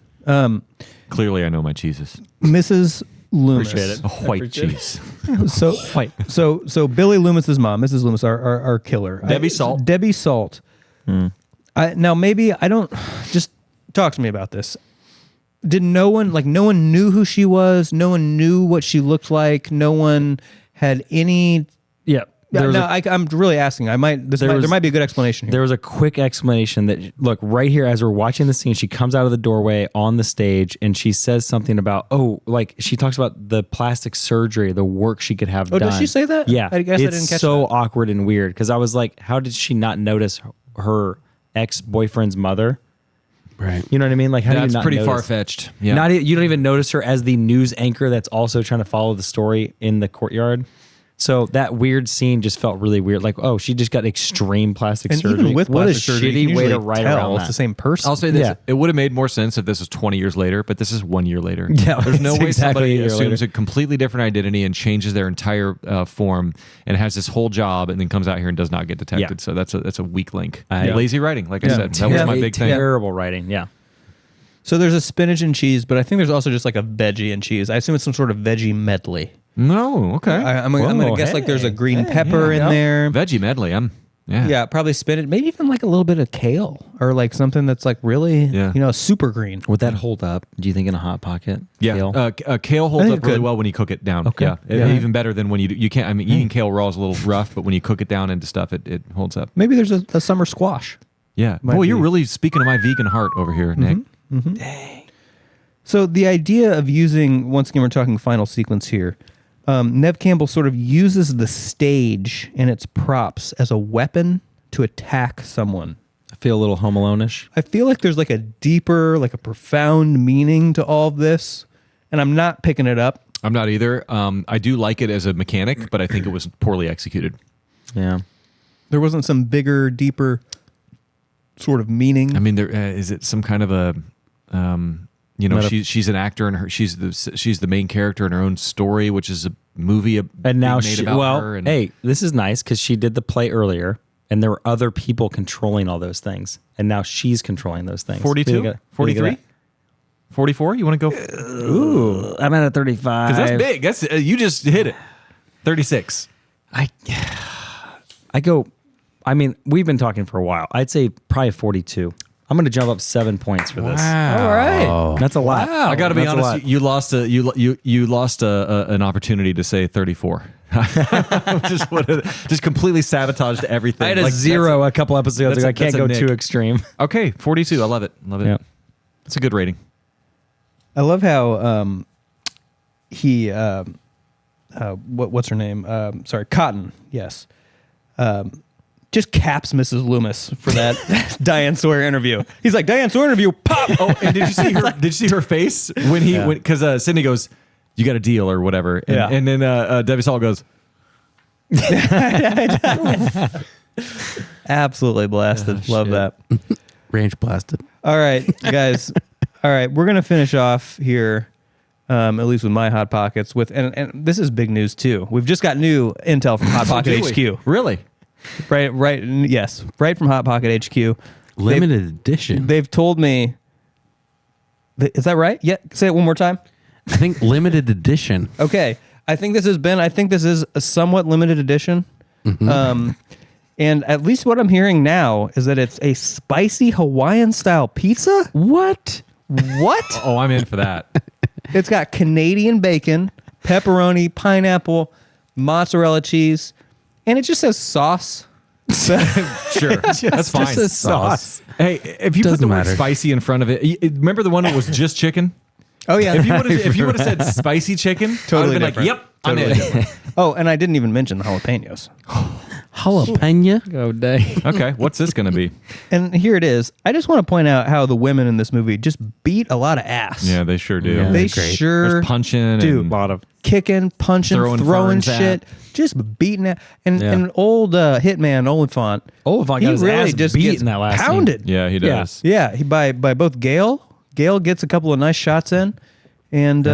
Clearly, I know my cheeses. Mrs. Loomis. Appreciate it. A white cheese. So So Billy Loomis's mom, Mrs. Loomis, our killer, Debbie Salt. Debbie Salt. Now maybe I don't. Just talk to me about this. Did no one knew who she was? No one knew what she looked like. No one had any. Yeah. Yeah, no, I'm really asking. There might be a good explanation here. There was a quick explanation that, look, right here as we're watching the scene, she comes out of the doorway on the stage and she says something about, she talks about the plastic surgery, the work she could have done. Does she say that? Yeah. I guess I it's didn't catch so that. awkward and weird because I was like, how did she not notice her ex-boyfriend's mother? Right. You know what I mean? Like, how do you That's not pretty notice? far-fetched. Yeah. You don't even notice her as the news anchor that's also trying to follow the story in the courtyard. So that weird scene just felt really weird. Like, oh, she just got extreme plastic and surgery. even with what a plastic surgery, you shitty can way to usually write tell around it's that. the same person. I'll say this. Yeah. It would have made more sense if this was 20 years later, but this is 1 year later. Yeah, There's no it's way exactly somebody a year assumes later. a completely different identity and changes their entire form and has this whole job and then comes out here and does not get detected. Yeah. So that's a weak link. Yeah. Lazy writing, like I said. That was my big thing. Terrible writing. Yeah. So there's a spinach and cheese, but I think there's also just like a veggie and cheese. I assume it's some sort of veggie medley. No, okay. I'm going to guess like there's a green pepper in there. Veggie medley. I'm Yeah, probably spinach. Maybe even like a little bit of kale or like something that's like really, super green. Would that hold up? Do you think in a hot pocket? Yeah, Kale? kale holds up really well when you cook it down. Okay. Yeah, even better than when you can't. I mean, eating kale raw is a little rough, but when you cook it down into stuff, it holds up. Maybe there's a summer squash. Yeah. Might Boy, you're be. really speaking to my vegan heart over here, Nick. Dang. So the idea of using, once again, we're talking final sequence here. Neve Campbell sort of uses the stage and its props as a weapon to attack someone. I feel a little Home Alone-ish. I feel like there's like a deeper, like a profound meaning to all of this, and I'm not picking it up. I'm not either. I do like it as a mechanic, but I think it was poorly executed. Yeah. There wasn't some bigger, deeper sort of meaning. I mean, there is it some kind of a, she's an actor and she's the main character in her own story, which is a movie And now being made she, about her. And, hey, this is nice because she did the play earlier and there were other people controlling all those things. And now she's controlling those things. 42? 43? 44? You want to go? Ooh, I'm at a 35. Because that's big. That's you just hit it. 36. I go, I mean, we've been talking for a while. I'd say probably 42. I'm going to jump up 7 points for this. All right. That's a lot. Wow. I got to be That's a lot. honest. You lost an opportunity to say 34. just completely sabotaged everything. I had a 0 a couple episodes ago. I can't go too extreme. Okay, 42. I love it. Love it. Yeah. It's a good rating. I love how he what's her name? Cotton. Yes. Just caps Mrs. Loomis for that Diane Sawyer interview. He's like, Diane Sawyer interview, pop. Oh, and did you see her? Did you see her face when he went? Because Sidney goes, "You got a deal or whatever," and then Debbie Saul goes, absolutely blasted. Love that. Range blasted. All right, guys. All right, we're gonna finish off here, at least with my Hot Pockets. And this is big news too. We've just got new intel from Hot Pocket HQ. Really? Right. Yes, right from Hot Pocket HQ. Limited edition. They've told me. Is that right? Yeah. Say it one more time. I think limited edition. Okay. I think this is a somewhat limited edition. And at least what I'm hearing now is that it's a spicy Hawaiian style pizza. What? Oh, I'm in for that. It's got Canadian bacon, pepperoni, pineapple, mozzarella cheese, and it just says sauce. Sure, that's fine. Just a sauce. Hey, if you put Doesn't the word matter. spicy in front of it, remember the one that was just chicken? Oh yeah. If you would have said spicy chicken, Totally I would have been different. like, "Yep, I'm in." Oh, and I didn't even mention the jalapenos. Jalapeno. Go day. Okay, what's this going to be? And here it is. I just want to point out how the women in this movie just beat a lot of ass. Yeah, they sure do. Yeah. They great. sure There's punching do. and A lot of Kicking, punching, Throwing throwing ferns shit, at. just beating it. And Yeah. an old hitman, Olyphant, Olyphant he got his really ass just beat gets in that last scene. pounded. yeah, he does. Yeah, he by both Gail. Gail gets a couple of nice shots in, and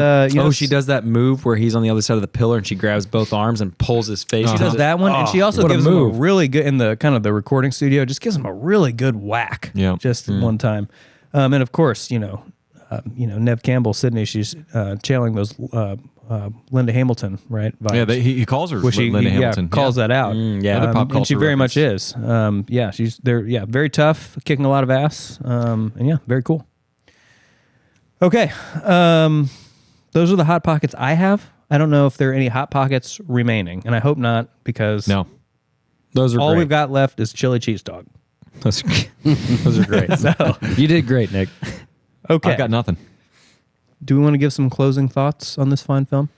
she does that move where he's on the other side of the pillar and she grabs both arms and pulls his face. She does that one, and she also what a gives him a move. really good in the kind of the recording studio. Just gives him a really good whack. Yeah. just one time, and of course, Neve Campbell, Sidney. She's channeling those Linda Hamilton, right? Vibes. Yeah, he calls her Which Linda he Hamilton. calls that out. yeah. Another pop and culture she very reference. much is. She's there. Yeah, very tough, kicking a lot of ass. And yeah, very cool. Okay, those are the Hot Pockets I have. I don't know if there are any Hot Pockets remaining, and I hope not, because No. Those are all great. we've got left is chili cheese dog. Those are great. You did great, Nick. Okay, I've got nothing. do we want to give some closing thoughts on this fine film?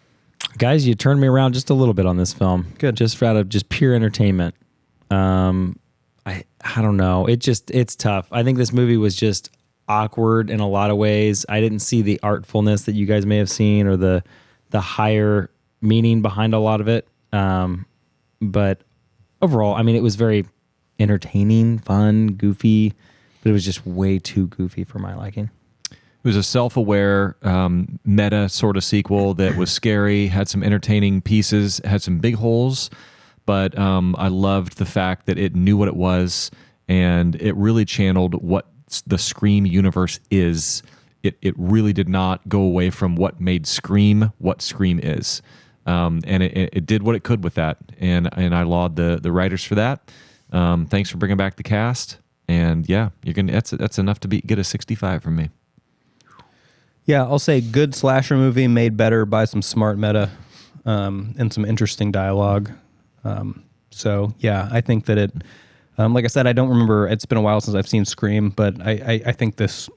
Guys, you turned me around just a little bit on this film. Good. Just out of just pure entertainment. I don't know. It's tough. I think this movie was just awkward in a lot of ways. I didn't see the artfulness that you guys may have seen or the higher meaning behind a lot of it. But overall, I mean, it was very entertaining, fun, goofy, but it was just way too goofy for my liking. It was a self-aware meta sort of sequel that was scary, had some entertaining pieces, had some big holes, but I loved the fact that it knew what it was, and it really channeled what the Scream universe is. It really did not go away from what made Scream what Scream is, and it did what it could with that, and I laud the writers for that. Thanks for bringing back the cast. And yeah, that's enough to get a 65 from me. Yeah, I'll say good slasher movie made better by some smart meta and some interesting dialogue. So yeah, I think that it, like I said, I don't remember, it's been a while since I've seen Scream, but I think this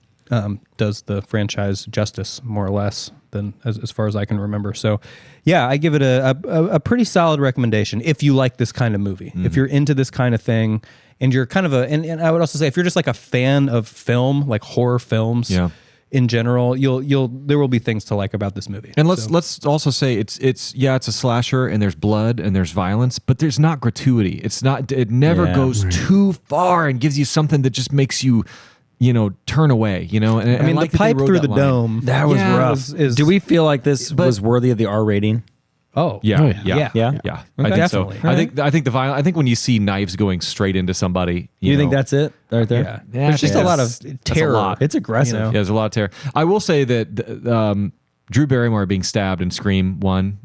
does the franchise justice more or less than as far as I can remember. So yeah, I give it a pretty solid recommendation if you like this kind of movie. Mm-hmm. If you're into this kind of thing and you're kind of and I would also say if you're just like a fan of film, like horror films, in general, there will be things to like about this movie. And let's also say it's a slasher and there's blood and there's violence, but there's not gratuity. It never goes too far and gives you something that just makes you turn away. And I mean, the pipe through the dome, that was rough. Do we feel like this was worthy of the R rating? Oh yeah. Okay, I think definitely. So. Right. I think the violence. I think when you see knives going straight into somebody, you think that's it right there? Yeah, there's just a lot of terror. It's aggressive. Yeah, there's a lot of terror. I will say that Drew Barrymore being stabbed in Scream 1,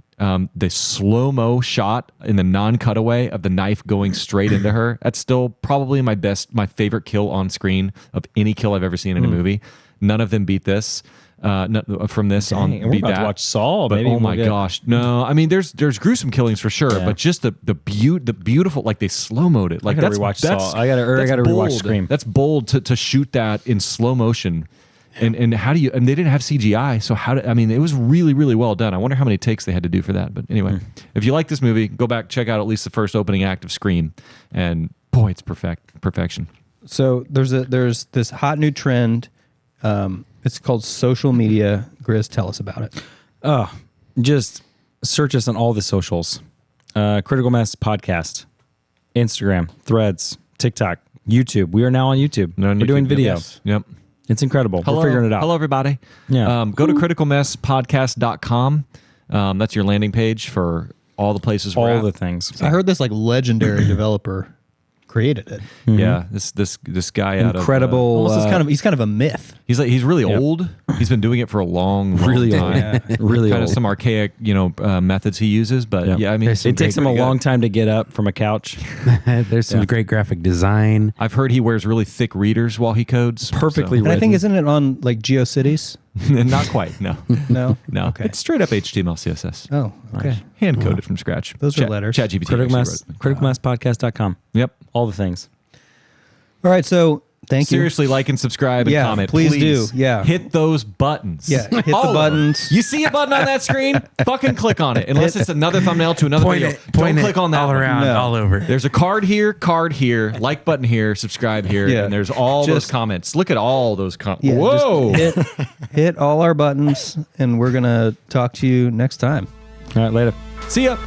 the slow-mo shot in the non-cutaway of the knife going straight into her. That's still probably my favorite kill on screen of any kill I've ever seen in a movie. None of them beat this. From this Dang, on we're beat about that. to watch Saw, but oh my gosh, no! I mean, there's gruesome killings for sure, but just the beautiful, like they slow-moed it. Like I gotta rewatch Saw. I gotta rewatch Scream. That's bold to shoot that in slow motion. And how do you? And they didn't have CGI, so it was really, really well done. I wonder how many takes they had to do for that. But anyway, if you like this movie, go back, check out at least the first opening act of Scream, and boy, it's perfection. So there's this hot new trend. It's called social media. Gris, tell us about it. Just search us on all the socials. Critical Mass Podcast, Instagram, Threads, TikTok, YouTube. We are now on YouTube. We're doing video. Yes. Yep. It's incredible. Hello, we're figuring it out. Hello, everybody. Yeah. Go to criticalmasspodcast.com. That's your landing page for all the places we're all at. the things. I heard this like legendary developer created it. Mm-hmm. Yeah, this guy incredible. He's kind of a myth. He's really old. He's been doing it for a long really time. Old. Yeah. Really kind old. of some archaic methods he uses, but I mean, it takes him a long time to get up from a couch. There's some great graphic design. I've heard he wears really thick readers while he codes. Perfectly. And I think isn't it on like GeoCities? Not quite. No. No. Okay. It's straight up HTML, CSS. Oh, okay. Hand coded from scratch. Those are letters. ChatGPT. Criticalmasspodcast.com. Yep. All the things. All right, so thank you. Seriously, like and subscribe and comment. Please do. Yeah. Hit those buttons. Yeah, hit the buttons. You see a button on that screen? Fucking click on it. Unless it's another thumbnail to another video. Don't click on that all one. around, all over. There's a card here, like button here, subscribe here, and there's all those comments. Look at all those comments. Yeah, whoa! Hit all our buttons, and we're going to talk to you next time. All right, later. See ya.